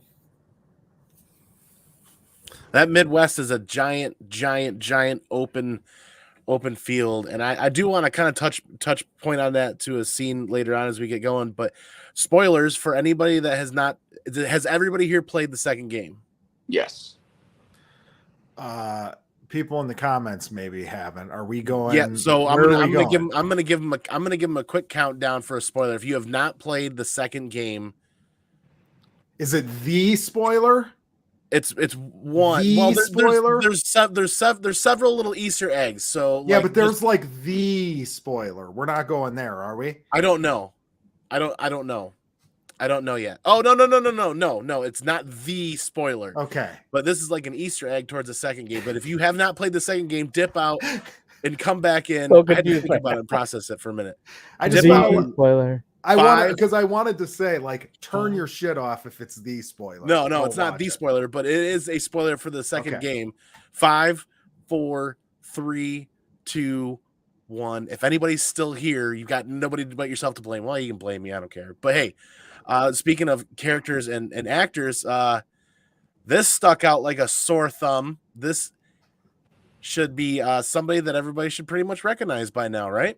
That Midwest is a giant open field, and I do want to kind of touch point on that to a scene later on as we get going. But spoilers for anybody that has everybody here played the second game? Yes. People in the comments maybe haven't. Are we going? Yeah. So I'm gonna give them a quick countdown for a spoiler. If you have not played the second game, is it the spoiler? It's one. Spoiler. There's several little Easter eggs. So yeah, but there's like the spoiler. We're not going there, are we? I don't know. I don't know. I don't know yet. Oh no! It's not the spoiler. Okay, but this is like an Easter egg towards the second game. But if you have not played the second game, dip out and come back in. So I had to think about it and process it for a minute. I just spoiler. I wanted to say, like, turn your shit off if it's the spoiler. No, it's not the spoiler, but it is a spoiler for the second game. 5, 4, 3, 2, 1. If anybody's still here, you've got nobody but yourself to blame. Well, you can blame me. I don't care. But hey, speaking of characters and actors, this stuck out like a sore thumb. This should be somebody that everybody should pretty much recognize by now, right?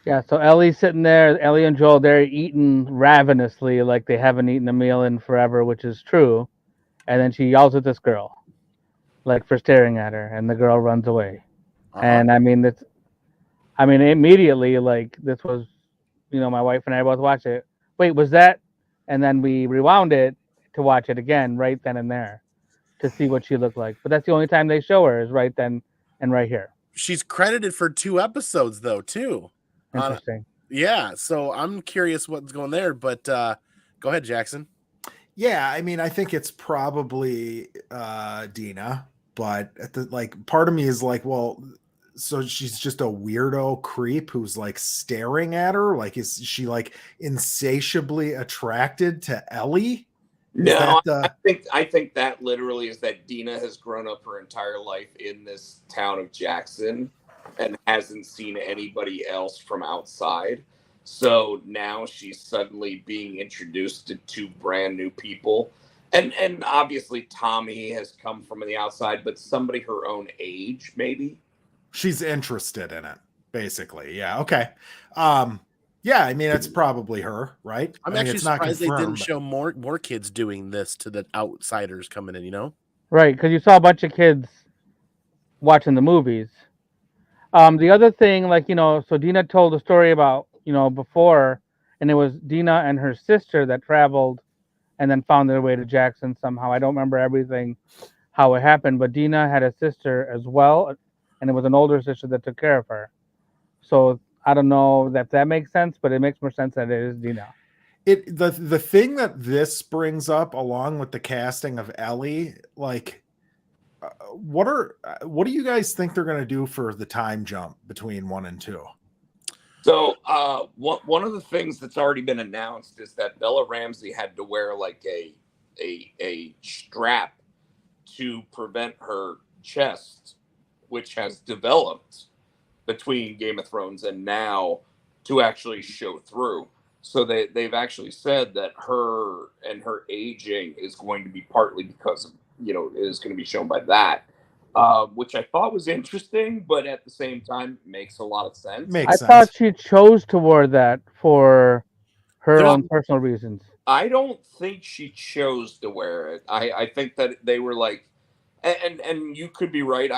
Yeah, so Ellie's sitting there. Ellie and Joel, they're eating ravenously like they haven't eaten a meal in forever, which is true. And then she yells at this girl, like for staring at her, and the girl runs away. And I mean, immediately, like this was, my wife and I both watched it. Wait, was that? And then we rewound it to watch it again right then and there to see what she looked like. But that's the only time they show her is right then and right here. She's credited for 2 episodes though, too. Interesting. Yeah, so I'm curious what's going there, but go ahead, Jackson. Yeah, I mean, I think it's probably Dina, but part of me is like, well, so she's just a weirdo creep who's like staring at her. Like, is she like insatiably attracted to Ellie? No, I think that literally is that Dina has grown up her entire life in this town of Jackson and hasn't seen anybody else from outside. So now she's suddenly being introduced to 2 brand new people. And obviously Tommy has come from the outside, but somebody her own age, maybe. She's interested in it, basically. Yeah. Okay. Yeah, I mean, it's probably her, right? I'm actually surprised they didn't show more kids doing this to the outsiders coming in, Right, because you saw a bunch of kids watching the movies. The other thing, so Dina told a story about, before, and it was Dina and her sister that traveled and then found their way to Jackson somehow. I don't remember everything, how it happened, but Dina had a sister as well, and it was an older sister that took care of her. So I don't know if that makes sense, but it makes more sense that it is Dina. The thing that this brings up, along with the casting of Ellie, like, what do you guys think they're going to do for the time jump between 1 and 2? So one of the things that's already been announced is that Bella Ramsey had to wear like a strap to prevent her chest, which has developed between Game of Thrones and now, to actually show through. So they've actually said that her aging is going to be partly because of, is going to be shown by that. Which I thought was interesting, but at the same time makes a lot of sense. I thought she chose to wear that for her own personal reasons. I don't think she chose to wear it. I think that they were like, and you could be right.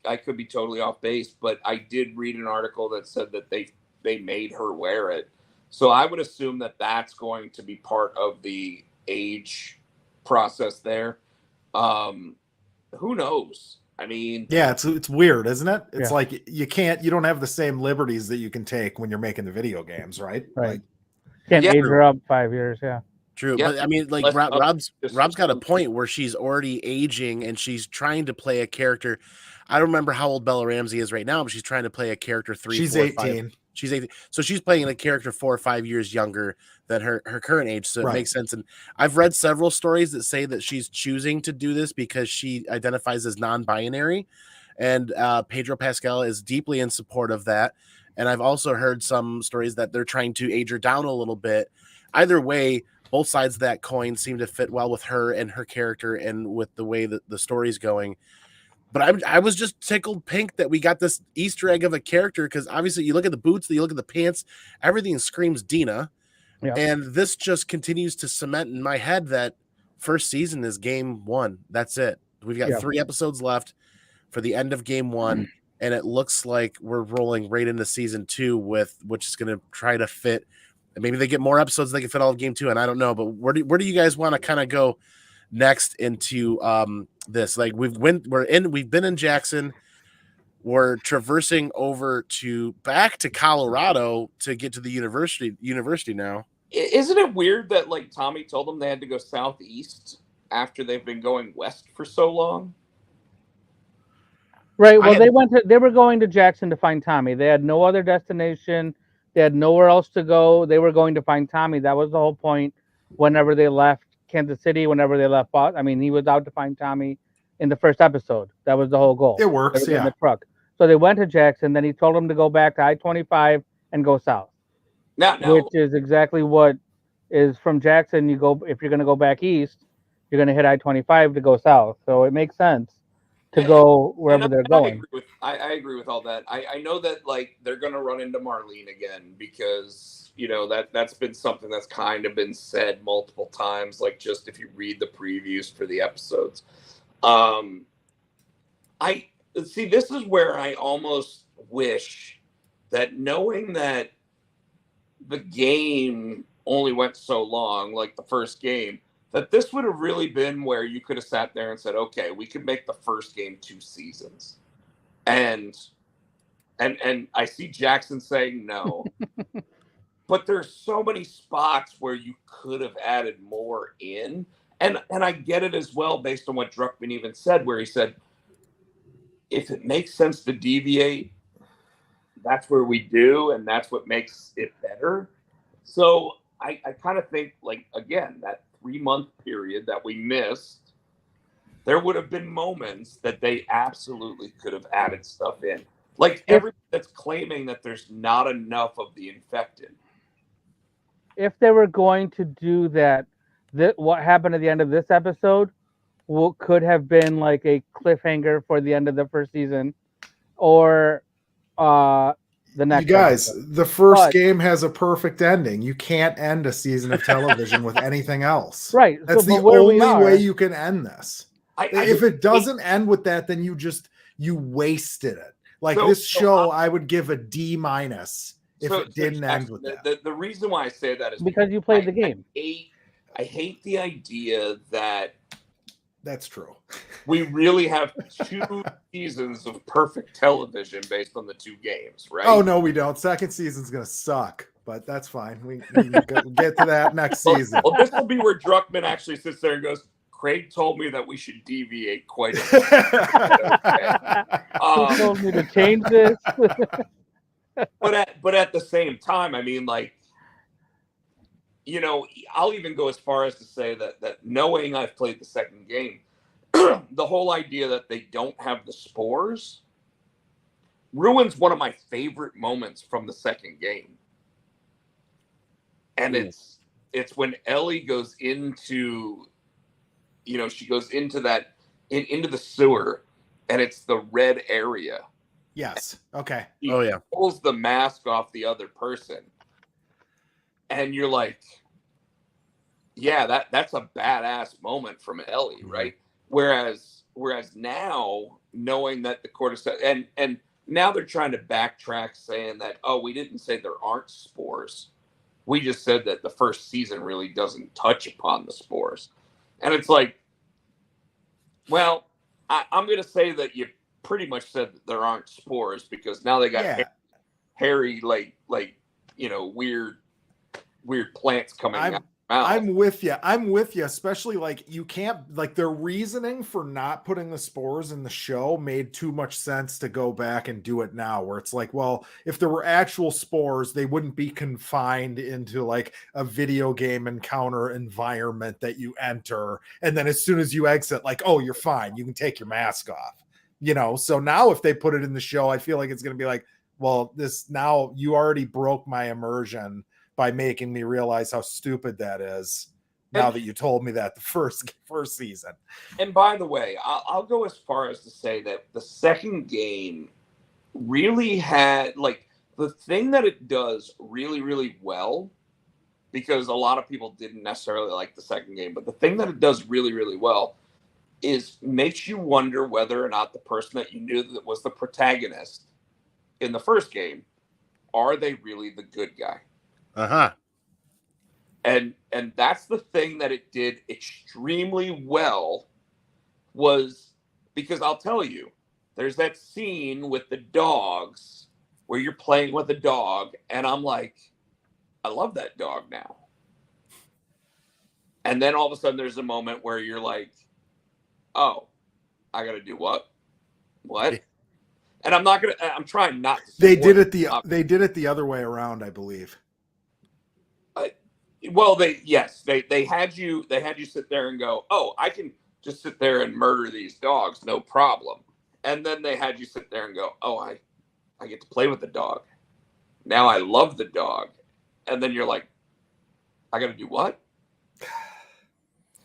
I could be totally off base, but I did read an article that said that they made her wear it. So I would assume that that's going to be part of the age process there. Who knows? I mean, yeah, it's weird, isn't it? It's like you don't have the same liberties that you can take when you're making the video games, right? Right. Like, can't age her up 5 years. Yeah. True, but I mean, like Rob's got a point where she's already aging and she's trying to play a character. I don't remember how old Bella Ramsey is right now, but she's trying to play a character 3, she's 4, 18. 5. She's 18, so she's playing a character 4 or 5 years younger than her current age. So it makes sense. And I've read several stories that say that she's choosing to do this because she identifies as non-binary, and Pedro Pascal is deeply in support of that. And I've also heard some stories that they're trying to age her down a little bit. Either way, both sides of that coin seem to fit well with her and her character and with the way that the story's going. But I was just tickled pink that we got this Easter egg of a character, because obviously you look at the boots, you look at the pants, everything screams Dina. Yeah. And this just continues to cement in my head that first season is game 1. That's it. We've got 3 episodes left for the end of game 1. And it looks like we're rolling right into season 2 which is going to try to fit. Maybe they get more episodes they can fit all of game 2, and I don't know. But where do you guys want to kind of go next into this? Like we've been in Jackson, we're traversing over back to Colorado to get to the university now. Isn't it weird that like Tommy told them they had to go southeast after they've been going west for so long? Right. Well, they were going to Jackson to find Tommy. They had no other destination. They had nowhere else to go. They were going to find Tommy. That was the whole point. Whenever they left Kansas City, whenever they left Boston, I mean, he was out to find Tommy in the first episode. That was the whole goal. It works, in the truck. So they went to Jackson. Then he told them to go back to I-25 and go south. Which is exactly what is from Jackson. If you're going to go back east, you're going to hit I-25 to go south. So it makes sense to go wherever and they're going. I agree with all that. I know that like they're gonna run into Marlene again because that's been something that's kind of been said multiple times. Like just if you read the previews for the episodes, I see. This is where I almost wish that knowing that the game only went so long, like the first game, that this would have really been where you could have sat there and said, okay, we could make the first game 2 seasons. And I see Jackson saying no. But there's so many spots where you could have added more in. And I get it as well based on what Druckmann even said, where he said, if it makes sense to deviate, that's where we do, and that's what makes it better. So I kind of think, like, again, that 3-month period that we missed, there would have been moments that they absolutely could have added stuff in. Like everybody that's claiming that there's not enough of the infected. If they were going to do that, what happened at the end of this episode could have been like a cliffhanger for the end of the first season, or the next. You guys, episode. the first game has a perfect ending. You can't end a season of television with anything else. Right. That's so, the only way you can end this. If it doesn't end with that, then you wasted it. Like this show, I would give a D- if it didn't end with that. The reason why I say that is because you played the game. I hate the idea that that's true. We really have 2 seasons of perfect television based on the 2 games, right? Oh no, we don't. Second season's gonna suck, but that's fine. We get to that next season. Well, this will be where Druckmann actually sits there and goes, Craig told me that we should deviate quite a bit. He told me to change this. but at the same time, I mean, like, I'll even go as far as to say that knowing I've played the second game, the whole idea that they don't have the spores ruins one of my favorite moments from the second game. And it's when Ellie goes into, she goes into into the sewer, and it's the red area. Yes. Okay. He pulls the mask off the other person. And you're like, yeah, that's a badass moment from Ellie, right? Whereas now, knowing that the cordyceps, and now they're trying to backtrack, saying that, oh, we didn't say there aren't spores. We just said that the first season really doesn't touch upon the spores. And it's like, well, I'm going to say that you pretty much said that there aren't spores, because now they got hairy, like weird plants coming out. I'm with you. Especially like you can't, like, their reasoning for not putting the spores in the show made too much sense to go back and do it now, where it's like, well, if there were actual spores, they wouldn't be confined into like a video game encounter environment that you enter. And then as soon as you exit, like, oh, you're fine. You can take your mask off, So now if they put it in the show, I feel like it's going to be like, well, now you already broke my immersion by making me realize how stupid that is, now that you told me that the first season. And by the way, I'll go as far as to say that the second game really had, like, the thing that it does really, really well, because a lot of people didn't necessarily like the second game, but the thing that it does really, really well is makes you wonder whether or not the person that you knew that was the protagonist in the first game, are they really the good guy? Uh-huh. And that's the thing that it did extremely well, was because I'll tell you, there's that scene with the dogs where you're playing with a dog, and I'm like, I love that dog now. And then all of a sudden there's a moment where you're like, oh, I got to do what? What? And I'm trying not to. They did it the other way around, I believe. Well, they had you sit there and go, oh, I can just sit there and murder these dogs, no problem. And then they had you sit there and go, oh, I get to play with the dog. Now I love the dog. And then you're like, I got to do what?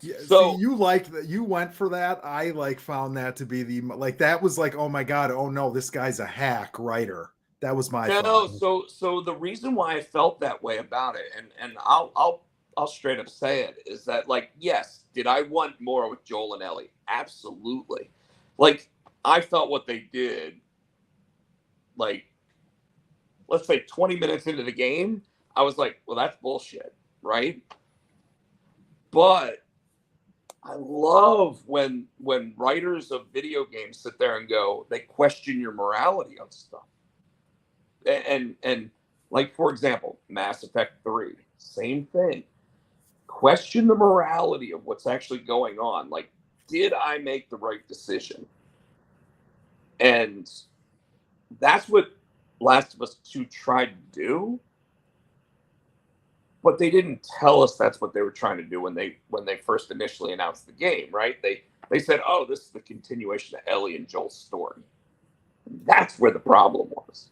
Yeah, So see, you liked that. You went for that. I like found that to be that was like, oh my god, oh no, this guy's a hack writer. That was my no, thought. so the reason why I felt that way about it, and I'll straight up say it, is that, like, yes, did I want more with Joel and Ellie? Absolutely. Like, I felt what they did, like, let's say 20 minutes into the game, I was like, well, that's bullshit, right? But I love when writers of video games sit there and go, they question your morality on stuff. And like, for example, Mass Effect 3, same thing. Question the morality of what's actually going on. Like, did I make the right decision? And that's what Last of Us 2 tried to do. But they didn't tell us that's what they were trying to do when they first initially announced the game, right? They said, "Oh, this is the continuation of Ellie and Joel's story." That's where the problem was.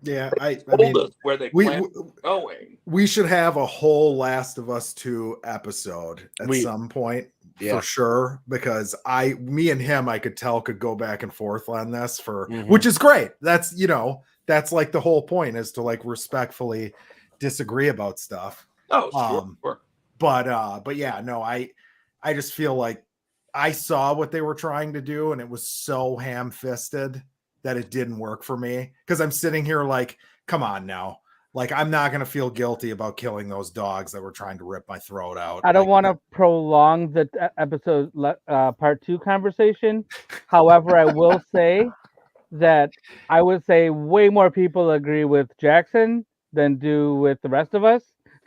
Yeah, They I told mean, us where they we planned on going. we should have a whole Last of Us 2 episode at some point for sure, because me and him, I could tell, could go back and forth on this which is great. That's, that's like the whole point, is to like respectfully disagree about stuff. Oh, sure. But yeah, no, I just feel like I saw what they were trying to do, and it was so ham-fisted that it didn't work for me, because I'm sitting here like, come on now. Like, I'm not going to feel guilty about killing those dogs that were trying to rip my throat out. I don't want to prolong the episode part 2 conversation. However, I will say that I would say way more people agree with Jackson than do with the rest of us.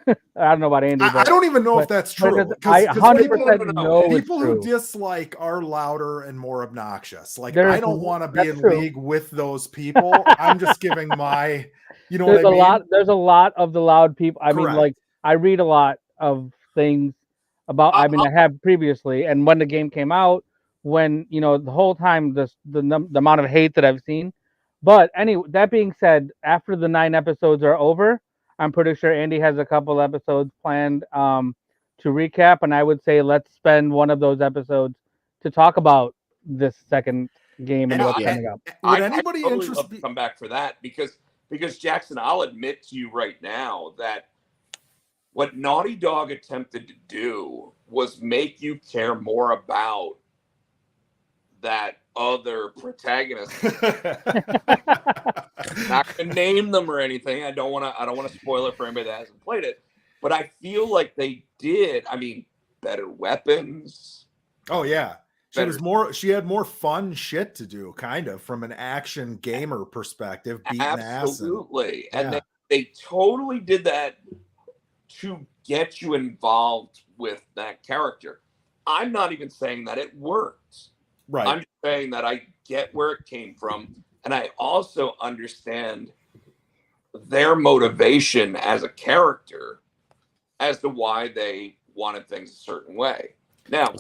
I don't know about Andy, I don't even know if that's true. I 100% know people who true. dislike are louder and more obnoxious. Like, There's, I don't want to be in true. league with those people. I'm just giving my, you know there's what I mean? There's a lot of the loud people. I mean, Correct. like, I read a lot of things about. I have previously, and when the game came out, when the whole time the amount of hate that I've seen. But anyway, that being said, after the 9 episodes are over, I'm pretty sure Andy has a couple episodes planned to recap, and I would say let's spend one of those episodes to talk about this second game and what's coming up. Would anybody totally love to come back for that, because Jackson, I'll admit to you right now that what Naughty Dog attempted to do was make you care more about that other protagonist. Not gonna name them or anything. I don't want to spoil it for anybody that hasn't played it, but I feel like they did. I mean, better weapons. Oh yeah. She had more fun shit to do, kind of, from an action gamer perspective. Absolutely. And they totally did that to get you involved with that character. I'm not even saying that it worked. Right. I'm just saying that I get where it came from, and I also understand their motivation as a character as to why they wanted things a certain way. Now,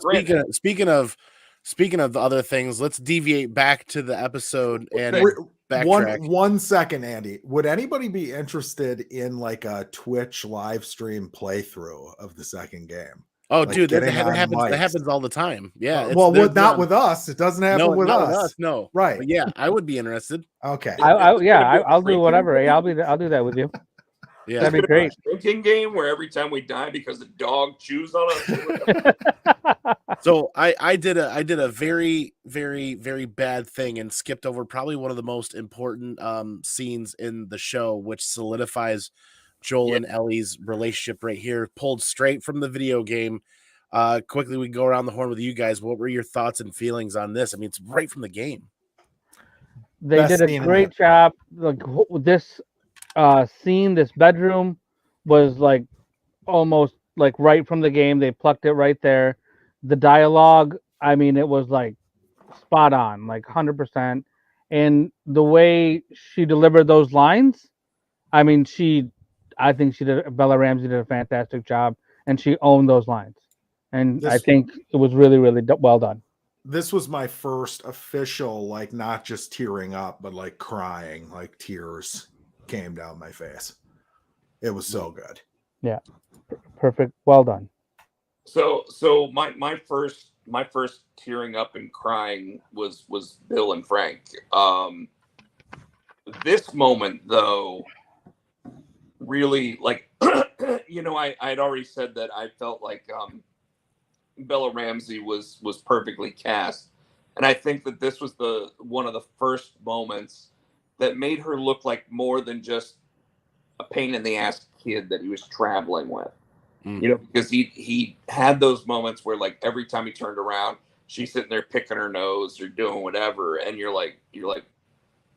speaking of the other things, let's deviate back to the episode and backtrack. One second, Andy. Would anybody be interested in like a Twitch live stream playthrough of the second game? Oh, like, dude, that happens all the time. Yeah. Not with us. It doesn't happen with us. No. Right. But yeah, I would be interested. Okay. I'll do whatever. I'll do that with you. Yeah, that'd be great. Drinking game where every time we die because the dog chews on us. So I did a very, very, very bad thing and skipped over probably one of the most important scenes in the show, which solidifies Joel and Ellie's relationship right here, pulled straight from the video game. Quickly, we can go around the horn with you guys. What were your thoughts and feelings on this? I mean, it's right from the game. They did a great job. Like, this scene, this bedroom was like almost like right from the game. They plucked it right there. The dialogue, I mean, it was like spot on, like 100%. And the way she delivered those lines, I mean, Bella Ramsey did a fantastic job, and she owned those lines. And I think it was really, really well done. This was my first official, like, not just tearing up, but like crying, like tears came down my face. It was so good. Yeah. Perfect. Well done. So my first tearing up and crying was Bill and Frank. This moment though, really, like, I'd already said that I felt like Bella Ramsey was perfectly cast, and I think that this was the one of the first moments that made her look like more than just a pain in the ass kid that he was traveling with. Because he had those moments where, like, every time he turned around, she's sitting there picking her nose or doing whatever, and you're like,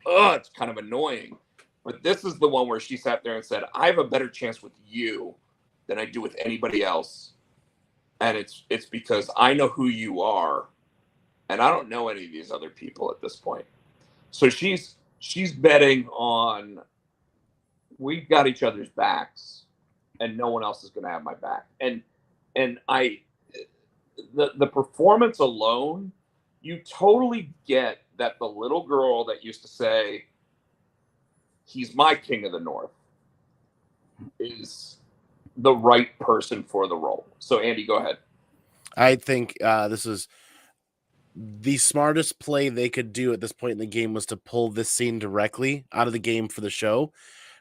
oh, it's kind of annoying. But this is the one where she sat there and said, I have a better chance with you than I do with anybody else. And it's because I know who you are, and I don't know any of these other people at this point. So she's betting on, we've got each other's backs, and no one else is going to have my back. And the performance alone, you totally get that the little girl that used to say, he's my king of the north, is the right person for the role. So Andy, go ahead. I think this is the smartest play they could do at this point in the game, was to pull this scene directly out of the game for the show,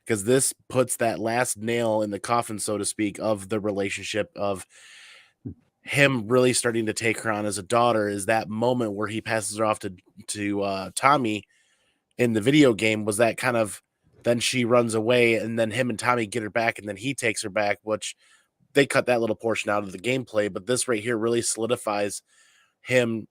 because this puts that last nail in the coffin, so to speak, of the relationship, of him really starting to take her on as a daughter. Is that moment where he passes her off to Tommy in the video game, was that kind of, then she runs away, and then him and Tommy get her back, and then he takes her back, which they cut that little portion out of the gameplay. But this right here really solidifies him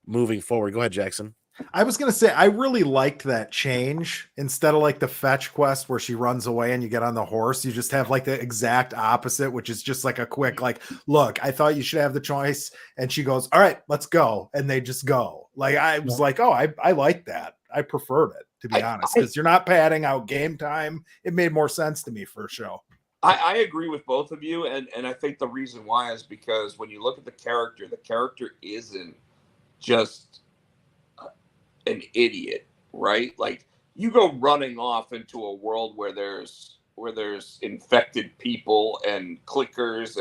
moving forward. Go ahead, Jackson. I was going to say, I really liked that change. Instead of like the fetch quest where she runs away and you get on the horse, you just have like the exact opposite, which is just like a quick, like, look, I thought you should have the choice. And she goes, all right, let's go. And they just go. Like, I was like, oh, I like that. I preferred it, to be honest, because you're not padding out game time. It made more sense to me for a show. I agree with both of you. And I think the reason why is because when you look at the character isn't just an idiot, right? Like, you go running off into a world where there's infected people and clickers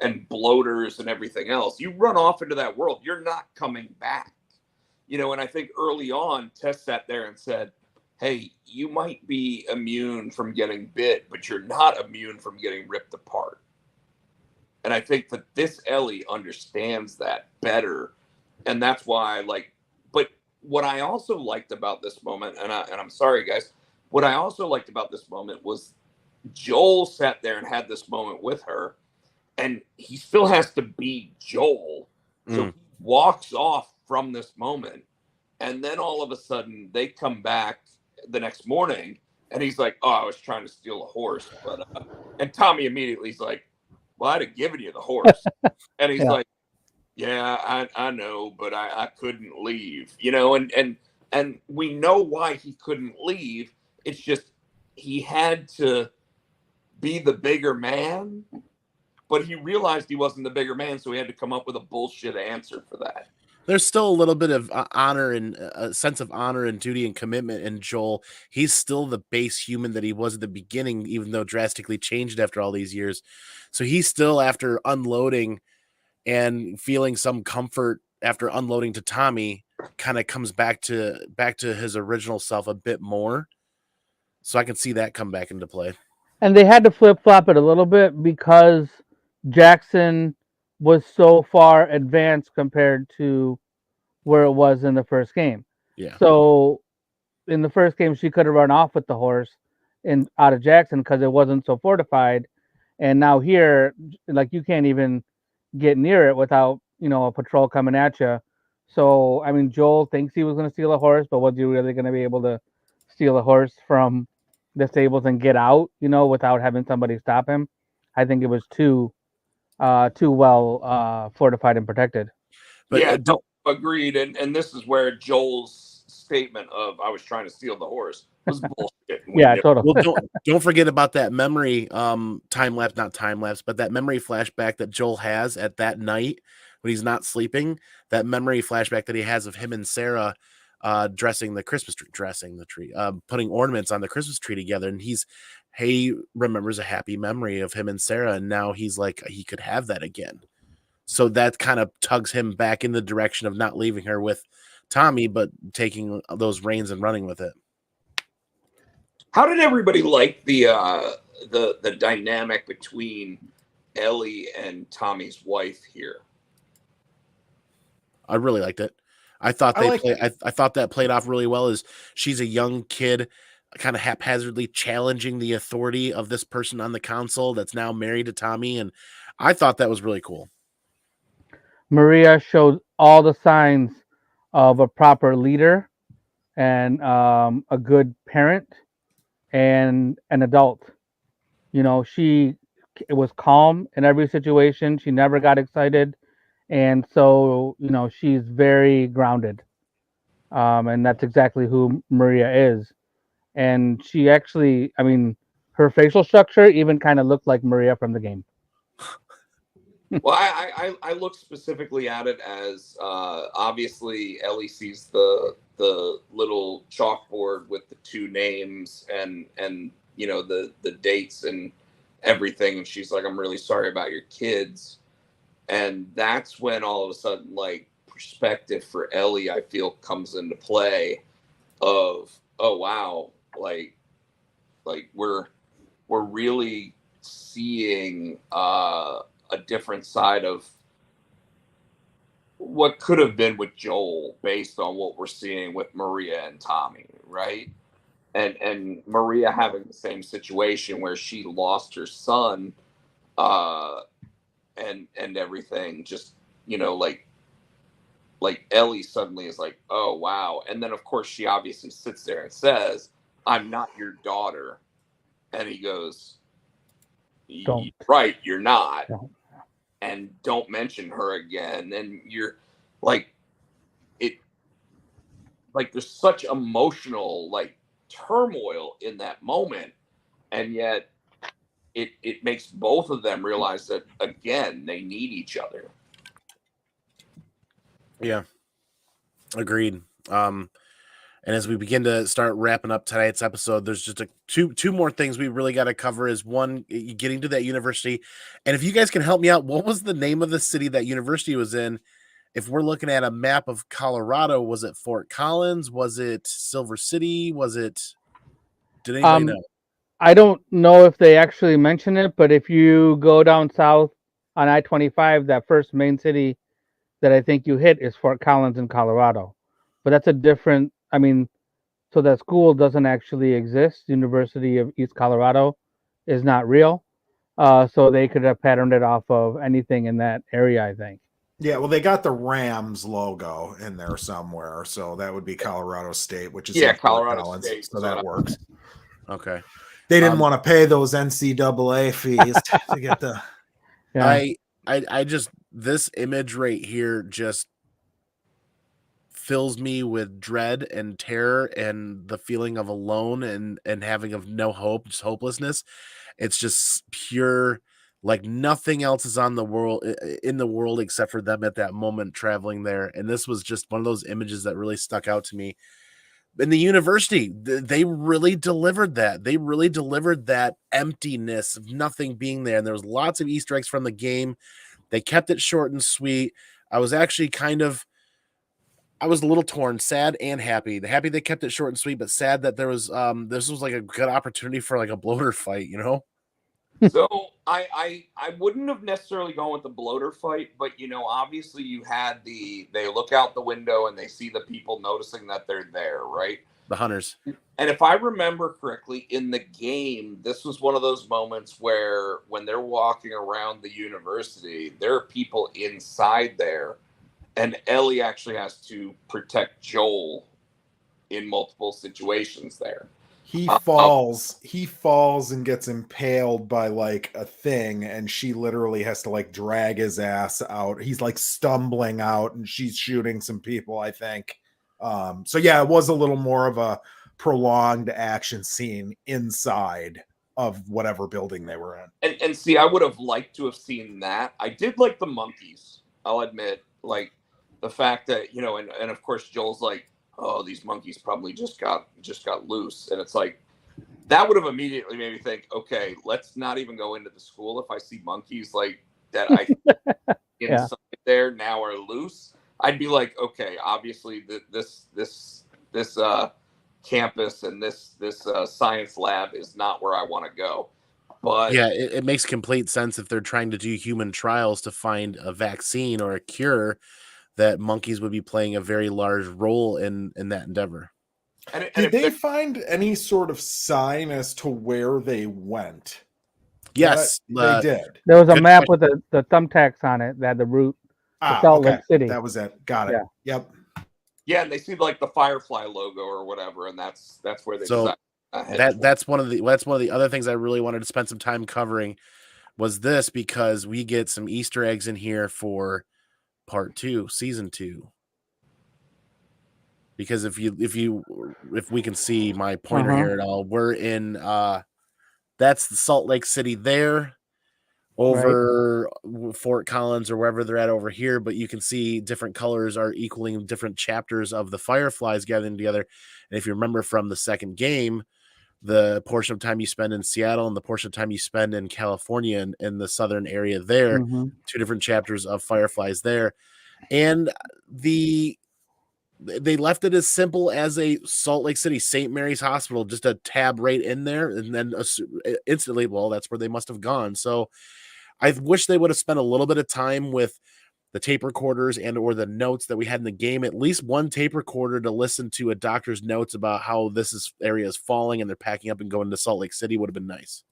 and bloaters and everything else. You run off into that world, you're not coming back. And I think early on, Tess sat there and said, hey, you might be immune from getting bit, but you're not immune from getting ripped apart. And I think that this Ellie understands that better. And that's why, like, but what I also liked about this moment, and I'm sorry, guys, what I also liked about this moment was Joel sat there and had this moment with her, and he still has to be Joel. So he walks off from this moment, and then all of a sudden they come back the next morning, and he's like, oh, I was trying to steal a horse. But and Tommy immediately is like, well, I'd have given you the horse. And he's like, yeah, I know, but I couldn't leave, and we know why he couldn't leave. It's just he had to be the bigger man, but he realized he wasn't the bigger man, so he had to come up with a bullshit answer for that. There's still a little bit of honor and a sense of honor and duty and commitment in Joel. He's still the base human that he was at the beginning, even though drastically changed after all these years. So he's still, after unloading and feeling some comfort after unloading to Tommy, kind of comes back to his original self a bit more. So I can see that come back into play. And they had to flip-flop it a little bit because Jackson was so far advanced compared to where it was in the first game. Yeah. So in the first game, she could have run off with the horse out of Jackson because it wasn't so fortified. And now here, like, you can't even get near it without, a patrol coming at you. So, I mean, Joel thinks he was going to steal a horse, but was he really going to be able to steal a horse from the stables and get out, without having somebody stop him? I think it was too well fortified and protected. But yeah, agreed. And this is where Joel's statement of "I was trying to steal the horse" was bullshit. Yeah, totally. Well, don't forget about that memory not time lapse, but that memory flashback that Joel has at that night when he's not sleeping. That memory flashback that he has of him and Sarah dressing the tree, putting ornaments on the Christmas tree together, and he remembers a happy memory of him and Sarah, and now he's like, he could have that again. So that kind of tugs him back in the direction of not leaving her with Tommy, but taking those reins and running with it. How did everybody like the dynamic between Ellie and Tommy's wife here? I really liked it. I thought I thought that played off really well. As she's a young kid, kind of haphazardly challenging the authority of this person on the council that's now married to Tommy, and I thought that was really cool. Maria showed all the signs of a proper leader and a good parent and an adult. You know, she was calm in every situation. She never got excited, and so you know she's very grounded. And that's exactly who Maria is. And she actually, I mean, her facial structure even kind of looked like Maria from the game. Well, I look specifically at it as obviously Ellie sees the little chalkboard with the two names and you know the dates and everything, and she's like, I'm really sorry about your kids. And that's when all of a sudden, like, perspective for Ellie, I feel, comes into play of, oh wow, like we're really seeing a different side of what could have been with Joel based on what we're seeing with Maria and Tommy, right? And Maria having the same situation where she lost her son and everything, just, you know, like Ellie suddenly is like, oh wow. And then of course she obviously sits there and says, I'm not your daughter. And he goes, Don't. right, you're not. Don't. And don't mention her again. And you're like, it, like there's such emotional like turmoil in that moment, and yet it makes both of them realize that again they need each other. Yeah, agreed. And as we begin to start wrapping up tonight's episode, there's just two more things we really got to cover. Is one, getting to that university, and if you guys can help me out, what was the name of the city that university was in? If we're looking at a map of Colorado, was it Fort Collins? Was it Silver City? Was it? Did anybody know? I don't know if they actually mention it, but if you go down south on I-25, that first main city that I think you hit is Fort Collins in Colorado. But that's a different, I mean, so that school doesn't actually exist. University of East Colorado is not real. So they could have patterned it off of anything in that area, I think. Yeah, well, they got the Rams logo in there somewhere, so that would be Colorado State, which is in Fort Colorado Collins, State, so that works. Okay. They didn't want to pay those NCAA fees to get the. Yeah. I just, this image right here just fills me with dread and terror and the feeling of alone and having of no hope, just hopelessness. It's just pure, like nothing else is on the world in the world except for them at that moment traveling there. And this was just one of those images that really stuck out to me. In the university, they really delivered that. They really delivered that emptiness of nothing being there. And there was lots of Easter eggs from the game. They kept it short and sweet. I was actually I was a little torn, sad and happy. The happy they kept it short and sweet, but sad that there was this was like a good opportunity for like a bloater fight, you know? So I wouldn't have necessarily gone with the bloater fight, but you know, obviously you had they look out the window and they see the people noticing that they're there, right? The hunters. And if I remember correctly, in the game, this was one of those moments where when they're walking around the university, there are people inside there, and Ellie actually has to protect Joel in multiple situations there. He falls and gets impaled by like a thing, and she literally has to like drag his ass out. He's like stumbling out, and she's shooting some people, I think. So yeah, it was a little more of a prolonged action scene inside of whatever building they were in. And see, I would have liked to have seen that. I did like the monkeys, I'll admit. Like the fact that, you know, and of course Joel's like, oh, these monkeys probably just got loose. And it's like, that would have immediately made me think, okay, let's not even go into the school if I see monkeys like that. Yeah. Inside there now are loose, I'd be like, okay, obviously this campus and this science lab is not where I want to go. But yeah, it makes complete sense if they're trying to do human trials to find a vaccine or a cure, that monkeys would be playing a very large role in that endeavor. and Did if they find any sort of sign as to where they went? Yes, They did. There was a Good map with the thumbtacks on it that had the route to Salt Lake City. That was it. Got it. Yeah. Yep. yeah, and they see like the Firefly logo or whatever, and that's where they So decide. that's one of the other things I really wanted to spend some time covering was this, because we get some Easter eggs in here for part 2, season 2. Because if we can see my pointer here at all, we're in that's the Salt Lake City there, over Fort Collins or wherever they're at over here, but you can see different colors are equaling different chapters of the Fireflies gathering together. And if you remember from the second game, the portion of time you spend in Seattle and the portion of time you spend in California in the southern area there, 2 different chapters of Fireflies there. And they left it as simple as a Salt Lake City St. Mary's Hospital, just a tab right in there, and then instantly, well, that's where they must have gone. So I wish they would have spent a little bit of time with the tape recorders and or the notes that we had in the game, at least one tape recorder to listen to a doctor's notes about how area is falling and they're packing up and going to Salt Lake City would have been nice.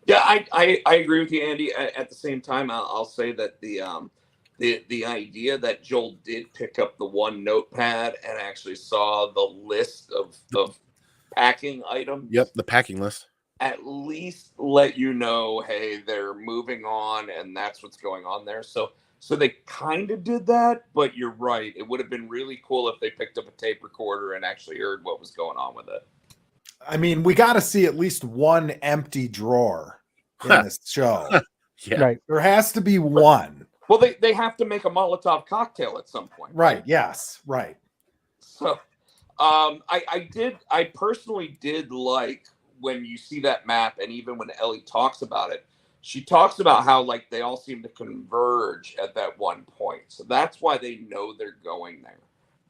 Yeah, I agree with you, Andy. At the same time, I'll say that the idea that Joel did pick up the one notepad and actually saw the list of packing items. Yep, the packing list. At least let you know, hey, they're moving on, and that's what's going on there. So they kind of did that, but you're right. It would have been really cool if they picked up a tape recorder and actually heard what was going on with it. I mean, we got to see at least one empty drawer in this show. Yeah. Right. There has to be one. Well, they have to make a Molotov cocktail at some point. Right. Yes. Right. So I personally did like when you see that map, and even when Ellie talks about it, she talks about how like they all seem to converge at that one point. So that's why they know they're going there,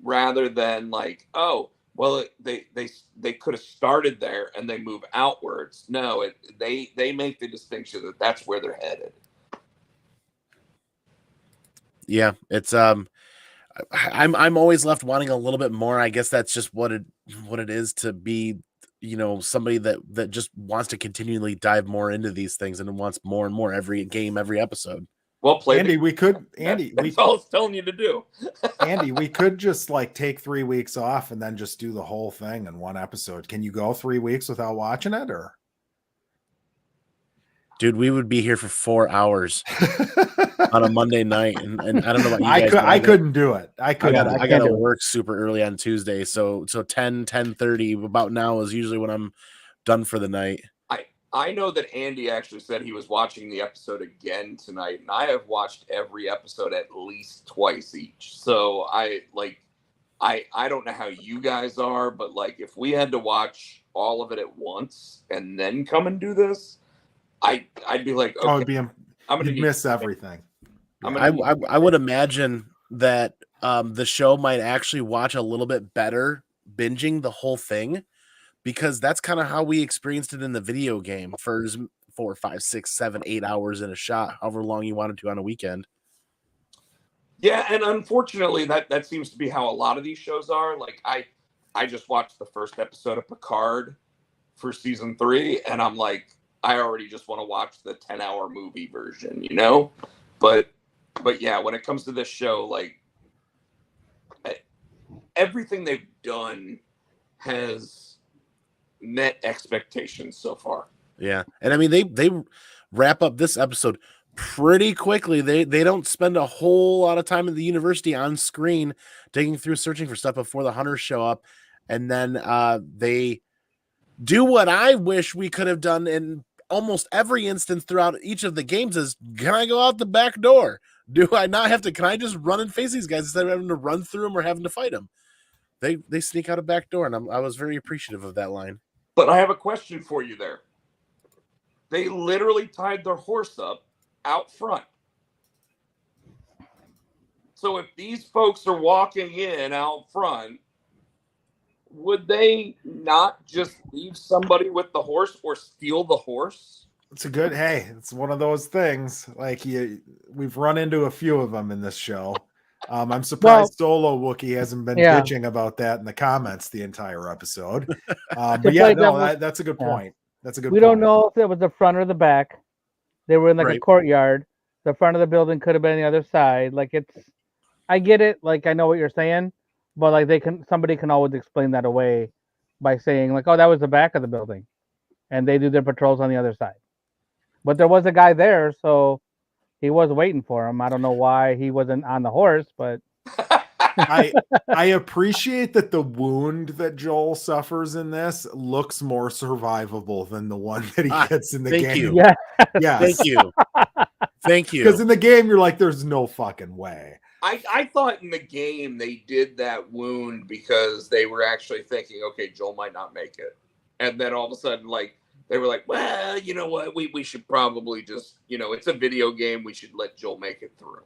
rather than like, oh, well, they could have started there and they move outwards. No, they make the distinction that that's where they're headed. Yeah, it's I'm always left wanting a little bit more. I guess that's just what it is to be, somebody that just wants to continually dive more into these things and wants more and more every game, every episode. Well played, Andy. That's all it's telling you to do. Andy, we could just like take 3 weeks off and then just do the whole thing in one episode. Can you go 3 weeks without watching it, or? Dude, we would be here for 4 hours on a Monday night, and I don't know about you guys. I couldn't do it. I gotta work super early on Tuesday, so 10:30 about now is usually when I'm done for the night. I know that Andy actually said he was watching the episode again tonight, and I have watched every episode at least twice each. So I don't know how you guys are, but like if we had to watch all of it at once and then come and do this, I'd be like, okay, I'm gonna miss everything. I would imagine that the show might actually watch a little bit better binging the whole thing, because that's kind of how we experienced it in the video game for 4, 5, 6, 7, 8 hours in a shot, however long you wanted to on a weekend. Yeah, and unfortunately that seems to be how a lot of these shows are. Like I just watched the first episode of Picard for season 3, and I'm like, I already just want to watch the 10-hour movie version, But yeah, when it comes to this show, like everything they've done has met expectations so far. Yeah, and I mean they wrap up this episode pretty quickly. They don't spend a whole lot of time at the university on screen digging through searching for stuff before the hunters show up, and then they do what I wish we could have done in almost every instance throughout each of the games is, can I go out the back door? Do I not have to? Can I just run and face these guys instead of having to run through them or having to fight them? They sneak out a back door, and I was very appreciative of that line. But I have a question for you there. They literally tied their horse up out front. So if these folks are walking in out front, would they not just leave somebody with the horse or steal the horse? It's a good. Hey, it's one of those things. Like we've run into a few of them in this show. I'm surprised Solo Wookiee hasn't been bitching about that in the comments the entire episode. But yeah, no, that's a good point. That's a good point. We don't know if it was the front or the back. They were in like a courtyard. The front of the building could have been the other side. Like I get it. Like I know what you're saying, but like somebody can always explain that away by saying like, oh, that was the back of the building, and they do their patrols on the other side. But there was a guy there, so he was waiting for him. I don't know why he wasn't on the horse, but I appreciate that the wound that Joel suffers in this looks more survivable than the one that he gets in the game. You. Yeah. Yes. Thank you. Thank you. Because in the game, you're like, there's no fucking way. I thought in the game they did that wound because they were actually thinking, okay, Joel might not make it. And then all of a sudden, like, they were like, well, you know what? We should probably just, it's a video game. We should let Joel make it through.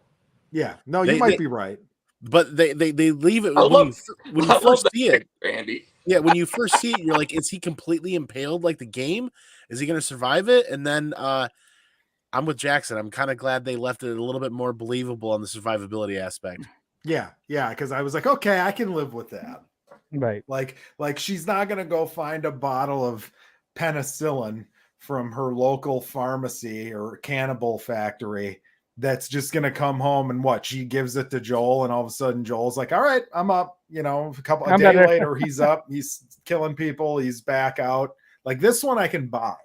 Yeah. No, you might be right. But they leave it when you first see it, Andy. Yeah, when you first see it, you're like, is he completely impaled like the game? Is he going to survive it? And then I'm with Jackson. I'm kind of glad they left it a little bit more believable on the survivability aspect. Yeah, because I was like, okay, I can live with that. Right. Like she's not going to go find a bottle of penicillin from her local pharmacy or cannibal factory that's just going to come home and she gives it to Joel, and all of a sudden Joel's like, all right, I'm up. A day later he's up, he's killing people, he's back out. Like this one I can buy.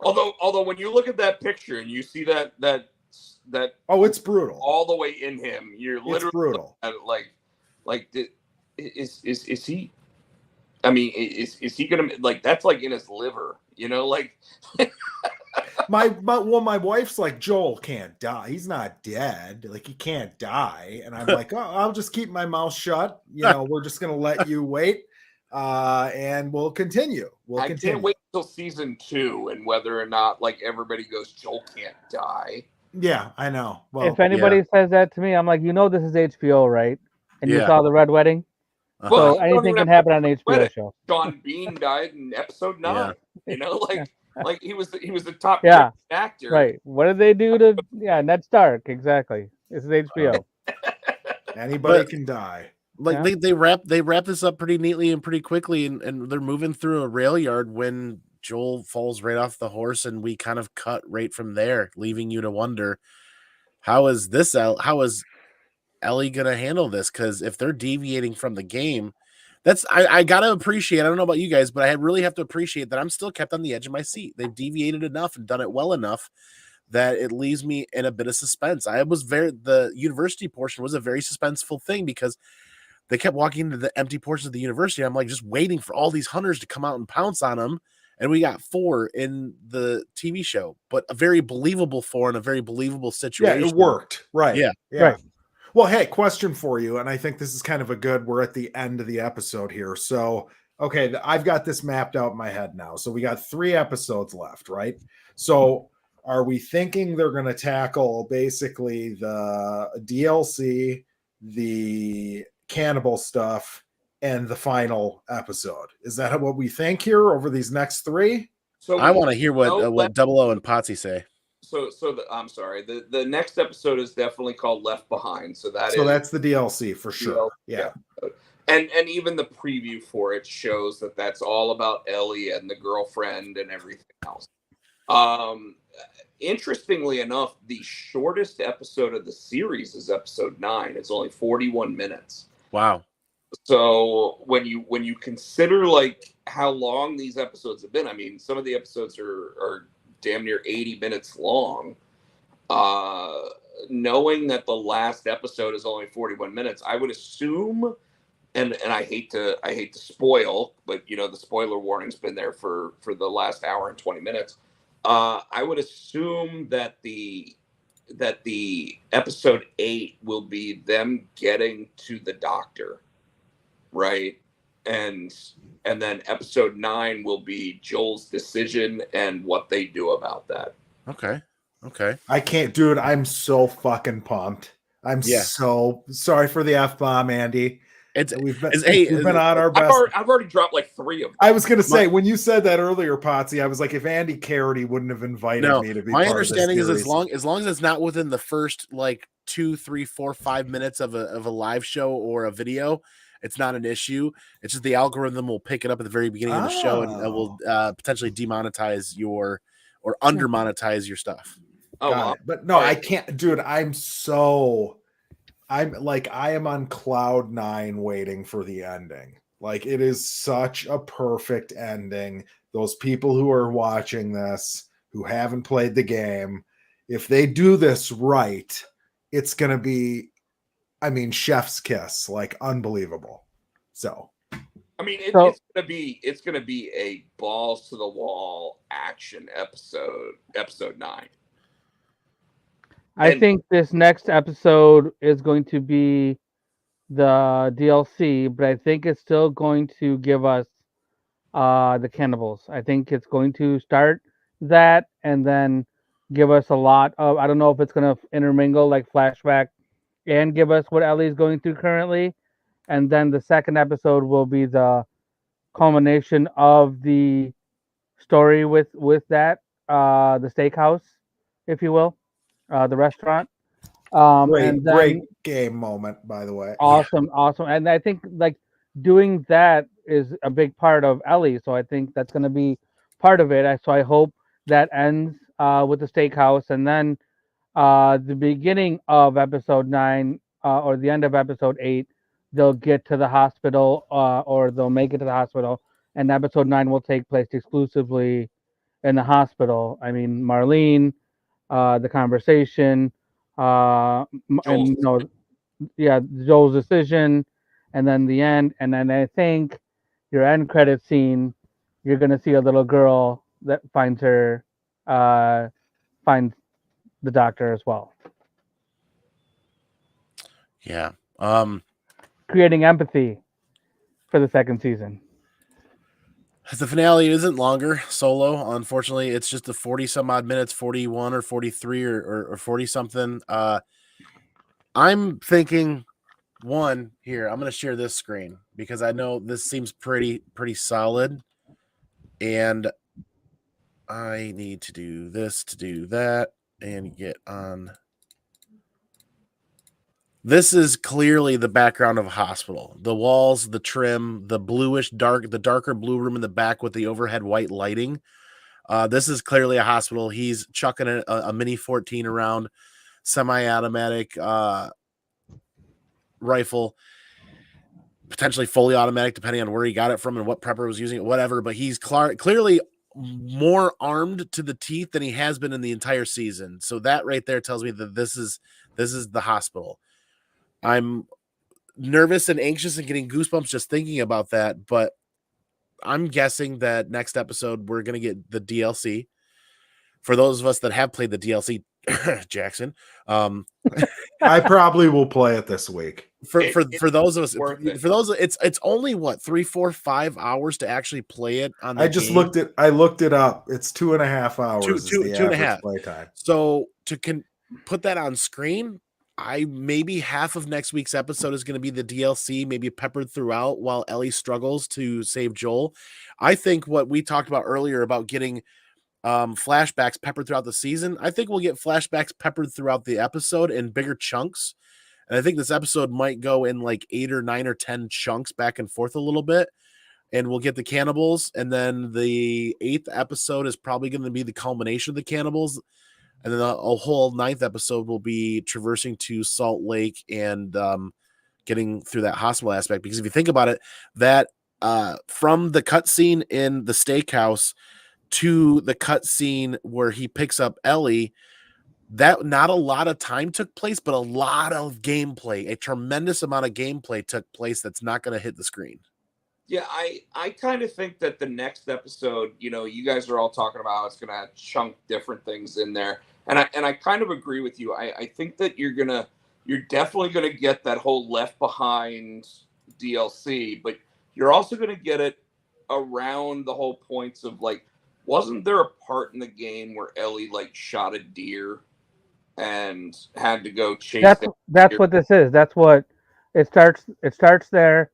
Although when you look at that picture and you see that oh, it's brutal all the way in him, you're literally brutal. At it like is he? I mean, is he gonna like that's like in his liver? Like. My wife's like, Joel can't die. He's not dead. Like he can't die. And I'm like, oh, I'll just keep my mouth shut. We're just gonna let you wait, and we'll continue. I can't wait till season 2 and whether or not like everybody goes, Joel can't die. Yeah, I know. Well, if anybody says that to me, I'm like, this is HBO, right? And you saw the Red Wedding. So anything can happen on an HBO show. Sean Bean died in episode 9. Like he was the top actor. Right. What did they do to Ned Stark? Exactly. This is HBO. Anybody can die. Like they wrap this up pretty neatly and pretty quickly, and they're moving through a rail yard when Joel falls right off the horse, and we kind of cut right from there, leaving you to wonder how is Ellie gonna handle this? Because if they're deviating from the game, I gotta appreciate. I don't know about you guys, but I really have to appreciate that I'm still kept on the edge of my seat. They've deviated enough and done it well enough that it leaves me in a bit of suspense. The university portion was a very suspenseful thing because they kept walking into the empty portions of the university. I'm like just waiting for all these hunters to come out and pounce on them. And we got 4 in the TV show, but a very believable 4 in a very believable situation. Yeah, it worked. Right. Yeah. Right. Well, hey, question for you. And I think this is kind of we're at the end of the episode here. So, okay, I've got this mapped out in my head now. So we got 3 episodes left, right? So are we thinking they're going to tackle basically the DLC, the cannibal stuff, and the final episode? Is that what we think here over these next 3? So I want to hear what Double O and Potsy say. I'm sorry. The next episode is definitely called Left Behind. So that's the DLC for sure. Yeah. And even the preview for it shows that that's all about Ellie and the girlfriend and everything else. Interestingly enough, the shortest episode of the series is episode 9. It's only 41 minutes. Wow. So when you consider like how long these episodes have been, I mean, some of the episodes are damn near 80 minutes long. Knowing that the last episode is only 41 minutes, I would assume, and I hate to spoil, but the spoiler warning's been there for the last hour and 20 minutes. I would assume that the episode 8 will be them getting to the doctor, right? And then episode 9 will be Joel's decision and what they do about that. Okay. I can't, dude. I'm so fucking pumped. I'm Yeah. so sorry for the F-bomb, Andy. We've been on our best. I've already dropped like 3 of them. I was going to say, when you said that earlier, Potsy, I was like, if Andy cared, he wouldn't have invited me to be my part of this understanding is series. as long as it's not within the first like 2, 3, 4, 5 minutes of a live show or a video, it's not an issue. It's just the algorithm will pick it up at the very beginning of the show and will potentially demonetize or under monetize your stuff. Got it. But no, I can't, dude. I am on cloud 9 waiting for the ending. Like, it is such a perfect ending. Those people who are watching this, who haven't played the game, if they do this right, it's going to be, I mean, chef's kiss, like unbelievable. So, I mean, it's gonna be a balls to the wall action episode 9. I think this next episode is going to be the DLC, but I think it's still going to give us the cannibals. I think it's going to start that and then give us a lot of, I don't know if it's going to intermingle like flashback and give us what Ellie's going through currently. And then the second episode will be the culmination of the story with that, the steakhouse, if you will, the restaurant. Great game moment, by the way. Awesome. And I think like doing that is a big part of Ellie, so I think that's going to be part of it. So I hope that ends with the steakhouse, and then the beginning of episode 9 or the end of episode 8, they'll get to the hospital or they'll make it to the hospital, and episode 9 will take place exclusively in the hospital. I mean, Marlene, the conversation, and Joel's decision, and then the end. And then I think your end credit scene, you're gonna see a little girl that finds the doctor as well. Yeah. Creating empathy for the second season. The finale isn't longer solo. Unfortunately, it's just the 40 some odd minutes, 41 or 43 or 40 something. I'm thinking one here. I'm going to share this screen because I know this seems pretty solid. And I need to do this to do that and get on. This is clearly the background of a hospital. The walls, the trim, the darker blue room in the back with the overhead white lighting. This is clearly a hospital. He's chucking a Mini 14 around, semi-automatic rifle, potentially fully automatic, depending on where he got it from and what prepper was using it, whatever. But he's clearly more armed to the teeth than he has been in the entire season. So that right there tells me that this is the hospital. I'm nervous and anxious and getting goosebumps just thinking about that, but I'm guessing that next episode we're going to get the DLC. For those of us that have played the DLC, Jackson, I probably will play it this week. For those of us, it's only what 3, 4, 5 hours to actually play it on. I looked it up. It's 2.5 hours. Two and a half playtime. So to put that on screen, maybe half of next week's episode is going to be the DLC, maybe peppered throughout while Ellie struggles to save Joel. I think what we talked about earlier about getting flashbacks peppered throughout the season, I think we'll get flashbacks peppered throughout the episode in bigger chunks. And I think this episode might go in like 8 or 9 or 10 chunks back and forth a little bit. And we'll get the cannibals. And then the 8th episode is probably going to be the culmination of the cannibals. And then a whole 9th episode will be traversing to Salt Lake and getting through that hospital aspect. Because if you think about it, that from the cutscene in the steakhouse to the cutscene where he picks up Ellie, that not a lot of time took place, but a lot of gameplay, a tremendous amount of gameplay took place that's not going to hit the screen. Yeah, I kind of think that the next episode, you guys are all talking about it's going to chunk different things in there. And I kind of agree with you. I think that you're definitely going to get that whole Left Behind DLC, but you're also going to get it around the whole points of like, wasn't there a part in the game where Ellie like shot a deer and had to go chase That's down. that's what this is. That's what it starts. It starts there.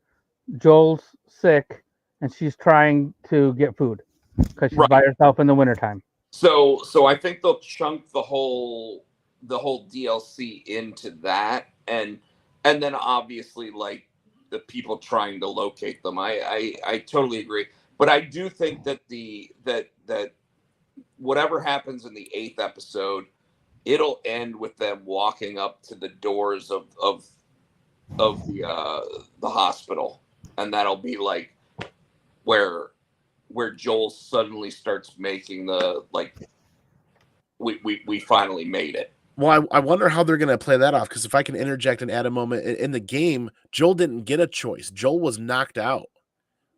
Joel's sick, and she's trying to get food because she's Right. by herself in the wintertime. So I think they'll chunk the whole DLC into that, and then obviously like the people trying to locate them. I totally agree, but I do think that that whatever happens in the 8th episode, it'll end with them walking up to the doors of the hospital, and that'll be like where Joel suddenly starts making the like we finally made it. Well, I wonder how they're going to play that off, because if I can interject and add a moment, in the game, Joel didn't get a choice. Joel was knocked out.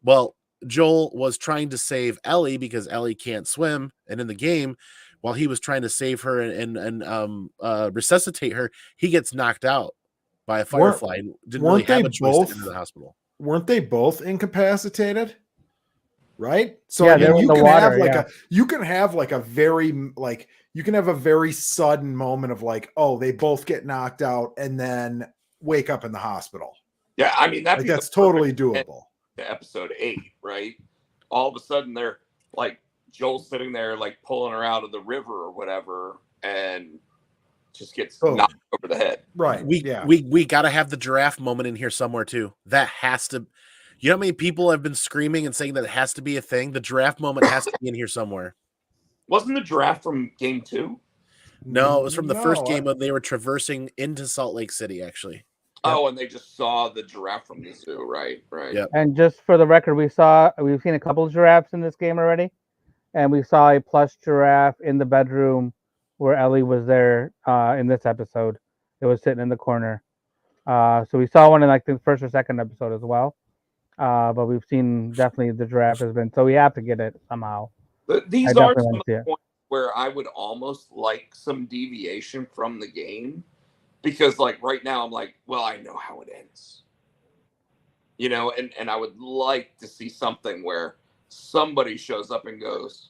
Well, Joel was trying to save Ellie because Ellie can't swim, and in the game, while he was trying to save her and resuscitate her, he gets knocked out by a firefly and didn't really have a choice to enter the hospital. Weren't they both incapacitated? Right? So Yeah, I mean, they're in the water, you can have like a very like you can have a very sudden moment of like, oh, they both get knocked out and then wake up in the hospital. Yeah, I mean that's totally doable. To episode 8, right? All of a sudden they're like Joel's sitting there like pulling her out of the river or whatever, and just gets knocked over the head. Right. We got to have the giraffe moment in here somewhere too. That has to. You know how many people have been screaming and saying that it has to be a thing? The giraffe moment has to be in here somewhere. Wasn't the giraffe from game 2? No, it was from the first game when they were traversing into Salt Lake City, actually. Oh, and they just saw the giraffe from the zoo, right? Yep. And just for the record, we've seen a couple of giraffes in this game already, and we saw a plush giraffe in the bedroom where Ellie was there in this episode. It was sitting in the corner. So we saw one in like the first or second episode as well. But we've seen definitely the giraffe has been, so we have to get it somehow. These are some of the points where I would almost like some deviation from the game, because like right now I'm like, well, I know how it ends, you know, and I would like to see something where somebody shows up and goes,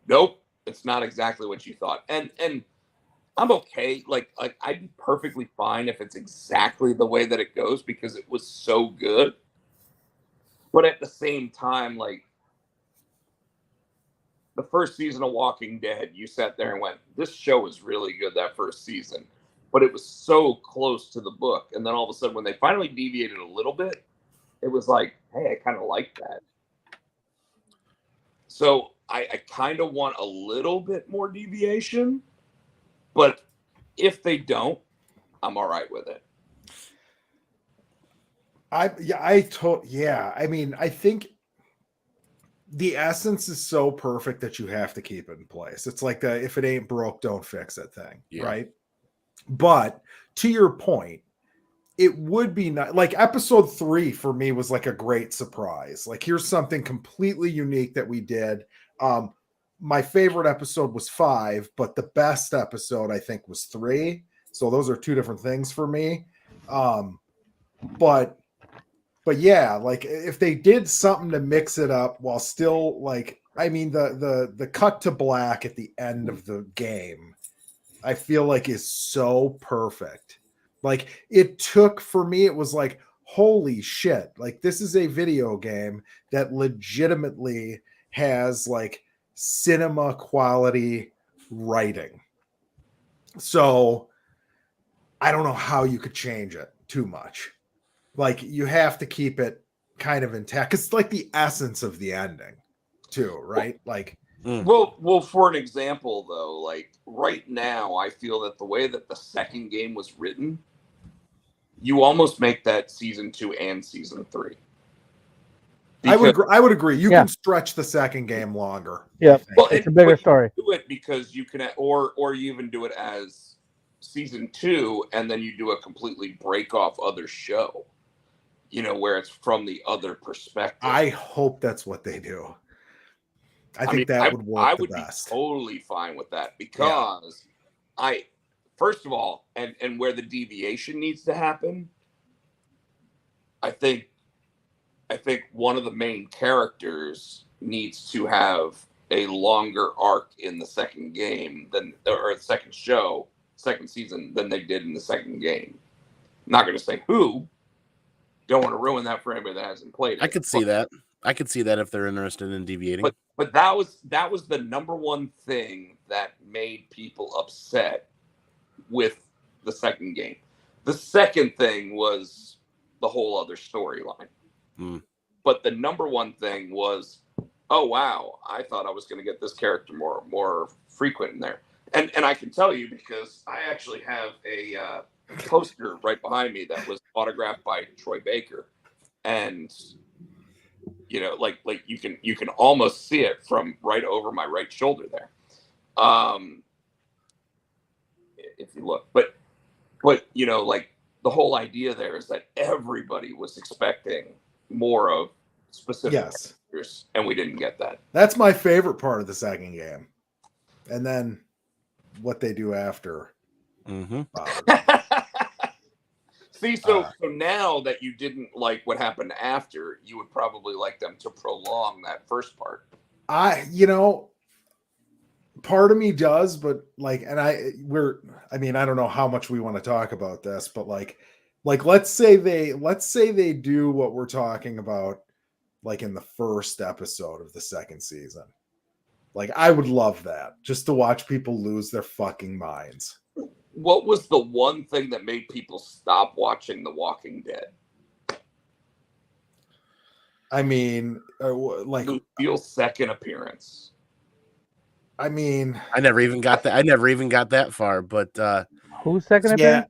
nope, it's not exactly what you thought, and I'm okay. Like I'd be perfectly fine if it's exactly the way that it goes, because it was so good. But at the same time, like the first season of Walking Dead, you sat there and went, this show was really good that first season, but it was so close to the book. And then all of a sudden, when they finally deviated a little bit, it was like, hey, I kind of like that. So I kind of want a little bit more deviation, but if they don't, I'm all right with it. I mean, I think the essence is so perfect that you have to keep it in place. It's like the if it ain't broke, don't fix it thing, right? But to your point, it would be not like episode 3 for me was like a great surprise. Like here's something completely unique that we did. My favorite episode was 5, but the best episode I think was 3. So those are two different things for me. But yeah, like if they did something to mix it up while still like, I mean, the cut to black at the end of the game, I feel like is so perfect. Like it took for me, it was like, holy shit. Like this is a video game that legitimately has like cinema quality writing. So I don't know how you could change it too much. Like you have to keep it kind of intact. It's like the essence of the ending too, right? Like, well, for an example though, like right now, I feel that the way that the second game was written, you almost make that season 2 and season 3. I would agree. You can stretch the second game longer. Yeah, well, it's a bigger story. Do it because you can, or you even do it as season 2, and then you do a completely break off other show. You know, where it's from the other perspective. I hope that's what they do. I think that would work the best. Be totally fine with that, because first of all, and where the deviation needs to happen, I think one of the main characters needs to have a longer arc in the second game or the second season than they did in the second game. I'm not going to say who. Don't want to ruin that for anybody that hasn't played it. I could see that. I could see that if they're interested in deviating. But that was the number one thing that made people upset with the second game. The second thing was the whole other storyline. But the number one thing was, oh wow, I thought I was going to get this character more frequent in there. And I can tell you because I actually have a poster right behind me that was autographed by Troy Baker, and like you can almost see it from right over my right shoulder there, if you look. But like the whole idea there is that everybody was expecting more of specific characters, and we didn't get that. That's my favorite part of the second game, and then what they do after. See, so now that you didn't like what happened after, you would probably like them to prolong that first part. Part of me does, but like, and I don't know how much we want to talk about this, but like let's say they do what we're talking about, like in the first episode of the second season. Like, I would love that, just to watch people lose their fucking minds. What was the one thing that made people stop watching The Walking Dead? I mean, like Lucille's second appearance. I mean, I never even got that far, but who's second appearance?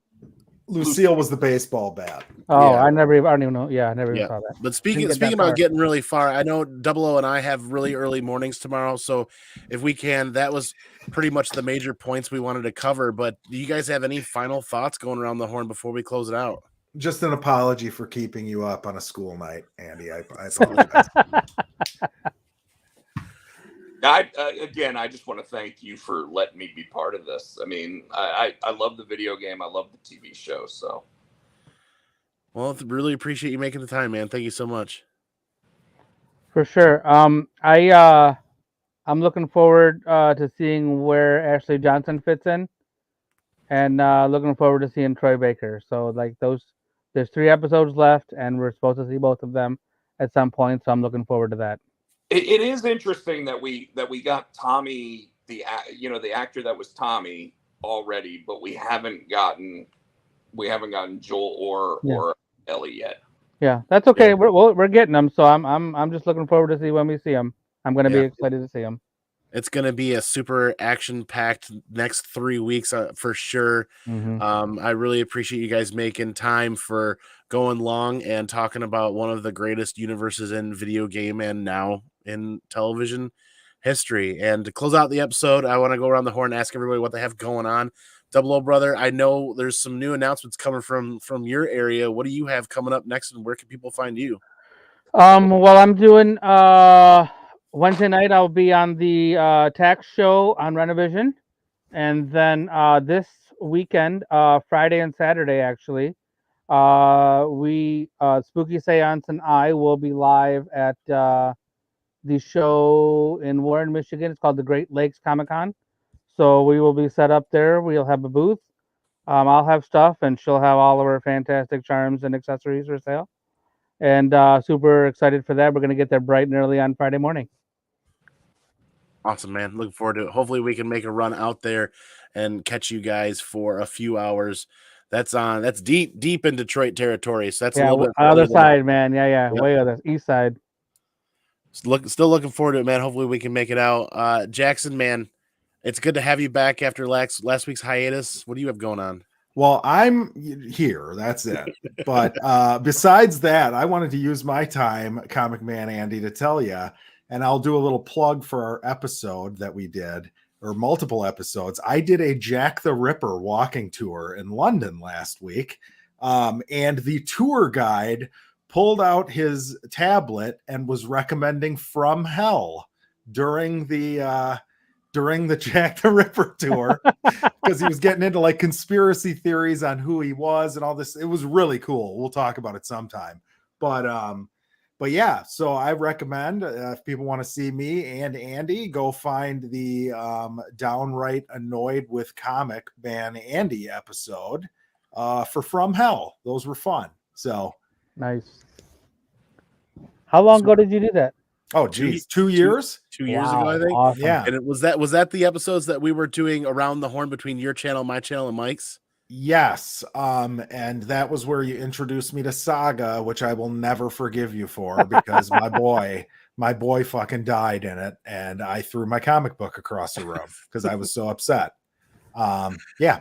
Lucille was the baseball bat. Oh, yeah. I don't even know. Yeah, I never even saw that. But speaking about getting really far, I know Double O and I have really early mornings tomorrow, so if we can, that was pretty much the major points we wanted to cover. But do you guys have any final thoughts going around the horn before we close it out? Just an apology for keeping you up on a school night, Andy. I apologize. I just want to thank you for letting me be part of this. I mean, I love the video game. I love the TV show. So, well, really appreciate you making the time, man. Thank you so much. For sure. I'm looking forward to seeing where Ashley Johnson fits in, and looking forward to seeing Troy Baker. So, like there's 3 episodes left, and we're supposed to see both of them at some point. So I'm looking forward to that. It is interesting that we got Tommy, the actor that was Tommy already, but we haven't gotten Joel or Ellie yet. Yeah, that's okay. Yeah. We're getting them, so I'm just looking forward to see when we see them. I'm going to be excited to see them. It's going to be a super action-packed next 3 weeks for sure. I really appreciate you guys making time for going long and talking about one of the greatest universes in video game and now in television history. And to close out the episode, I want to go around the horn and ask everybody what they have going on. Double O brother, I know there's some new announcements coming from your area. What do you have coming up next, and where can people find you? Well, I'm doing Wednesday night. I'll be on the tax show on Renovision, and then this weekend, Friday and Saturday, actually, we Spooky Seance and I will be live at the show in Warren, Michigan. It's called the Great Lakes Comic-Con. So we will be set up there. We'll have a booth. I'll have stuff, and she'll have all of her fantastic charms and accessories for sale. And super excited for that. We're going to get there bright and early on Friday morning. Awesome, man. Looking forward to it. Hopefully we can make a run out there and catch you guys for a few hours. That's deep in Detroit territory. So that's a little bit other side, man. Yeah. Yep. Way other east side. Still looking forward to it, man. Hopefully we can make it out. Jackson, man, it's good to have you back after last week's hiatus. What do you have going on? Well, I'm here. That's it. But besides that, I wanted to use my time, ComicManAndy, to tell you, and I'll do a little plug for our episode that we did, or multiple episodes. I did a Jack the Ripper walking tour in London last week, and the tour guide pulled out his tablet and was recommending From Hell during the Jack the Ripper tour, because he was getting into like conspiracy theories on who he was and all this. It was really cool. We'll talk about it sometime. But But yeah, so I recommend if people want to see me and Andy, go find the Downright Annoyed with ComicManAndy episode for From Hell. Those were fun. So Nice. How long ago did you do that? oh geez, 2 years? 2 years ago, I think. Awesome. Yeah. And was that the episodes that we were doing around the horn between your channel, my channel, and Mike's? Yes. And that was where you introduced me to Saga, which I will never forgive you for because my boy fucking died in it, and I threw my comic book across the room because I was so upset. Yeah.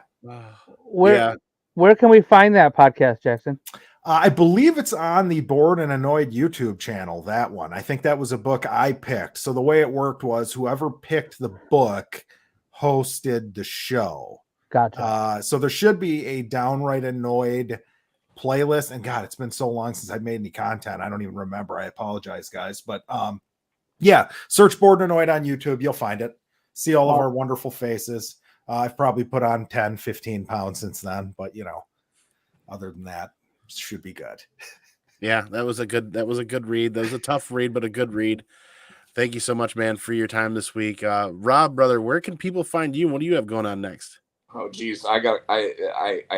Where can we find that podcast, Jackson? I believe it's on the Bored and Annoyed YouTube channel, that one. I think that was a book I picked. So the way it worked was whoever picked the book hosted the show. Gotcha. So there should be a Downright Annoyed playlist. And God, it's been so long since I've made any content. I don't even remember. I apologize, guys. But yeah, search Bored and Annoyed on YouTube. You'll find it. See all of our wonderful faces. I've probably put on 10, 15 pounds since then. But, you know, other than that, should be good. Yeah, that was a good read. That was a tough read, but a good read. Thank you so much, man, for your time this week. Rob, brother, where can people find you? What do you have going on next? Oh geez, I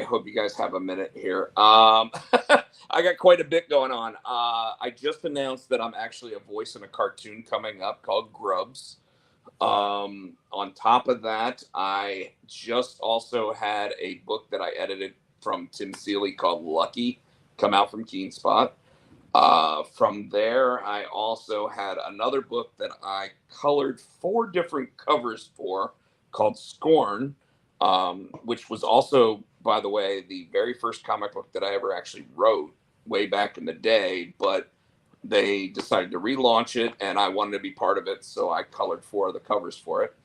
hope you guys have a minute here. I got quite a bit going on. I just announced that I'm actually a voice in a cartoon coming up called Grubs. On top of that, I just also had a book that I edited from Tim Seeley called Lucky come out from Keen Spot. From there, I also had another book that I colored 4 different covers for called Scorn. Which was also, by the way, the very first comic book that I ever actually wrote way back in the day, but they decided to relaunch it and I wanted to be part of it, so I colored 4 of the covers for it.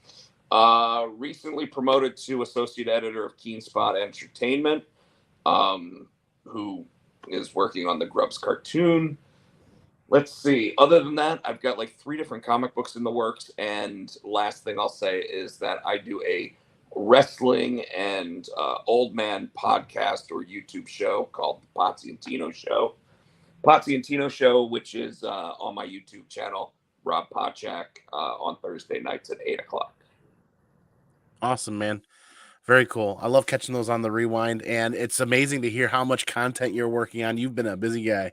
Recently promoted to associate editor of Keen Spot Entertainment, who is working on the Grubs cartoon. Let's see. Other than that, I've got like 3 different comic books in the works, and last thing I'll say is that I do a wrestling and old man podcast or YouTube show called the Potsy and Tino Show. Potsy and Tino Show, which is on my YouTube channel, Rob Potchak, on Thursday nights at 8:00. Awesome, man. Very cool. I love catching those on the rewind, and it's amazing to hear how much content you're working on. You've been a busy guy.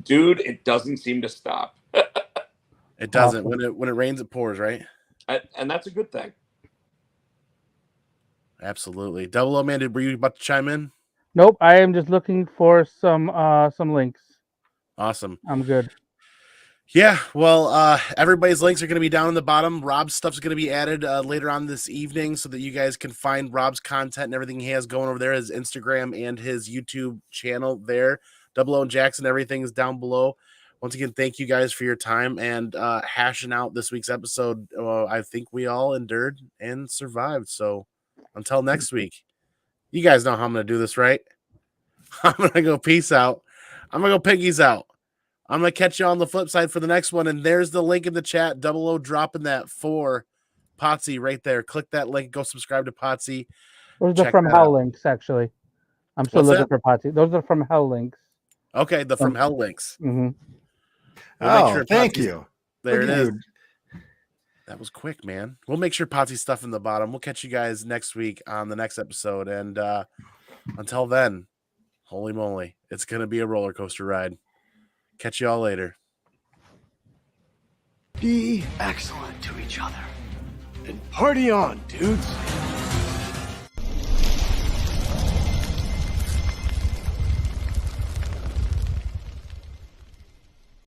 Dude, it doesn't seem to stop. It doesn't. Awesome. When it rains, it pours, right? And that's a good thing. Absolutely. Double O, man, were you about to chime in? Nope. I am just looking for some links. Awesome. I'm good. Yeah, well, everybody's links are going to be down in the bottom. Rob's stuff's going to be added later on this evening so that you guys can find Rob's content and everything he has going over there, his Instagram and his YouTube channel there. Double O and Jackson, everything is down below. Once again, thank you guys for your time and hashing out this week's episode. I think we all endured and survived. So until next week, you guys know how I'm going to do this, right? I'm going to go peace out. I'm going to go piggies out. I'm going to catch you on the flip side for the next one. And there's the link in the chat. Double O dropping that for Potsy right there. Click that link. Go subscribe to Potsy. Those are from Hell links, actually. I'm still looking for Potsy. Those are from Hell links. Okay, the from Hell links. Mm-hmm. Oh, sure thank you. There it is. That was quick, man. We'll make sure Potsy's stuff in the bottom. We'll catch you guys next week on the next episode. And until then, holy moly, it's going to be a roller coaster ride. Catch you all later. Be excellent to each other. And party on, dudes.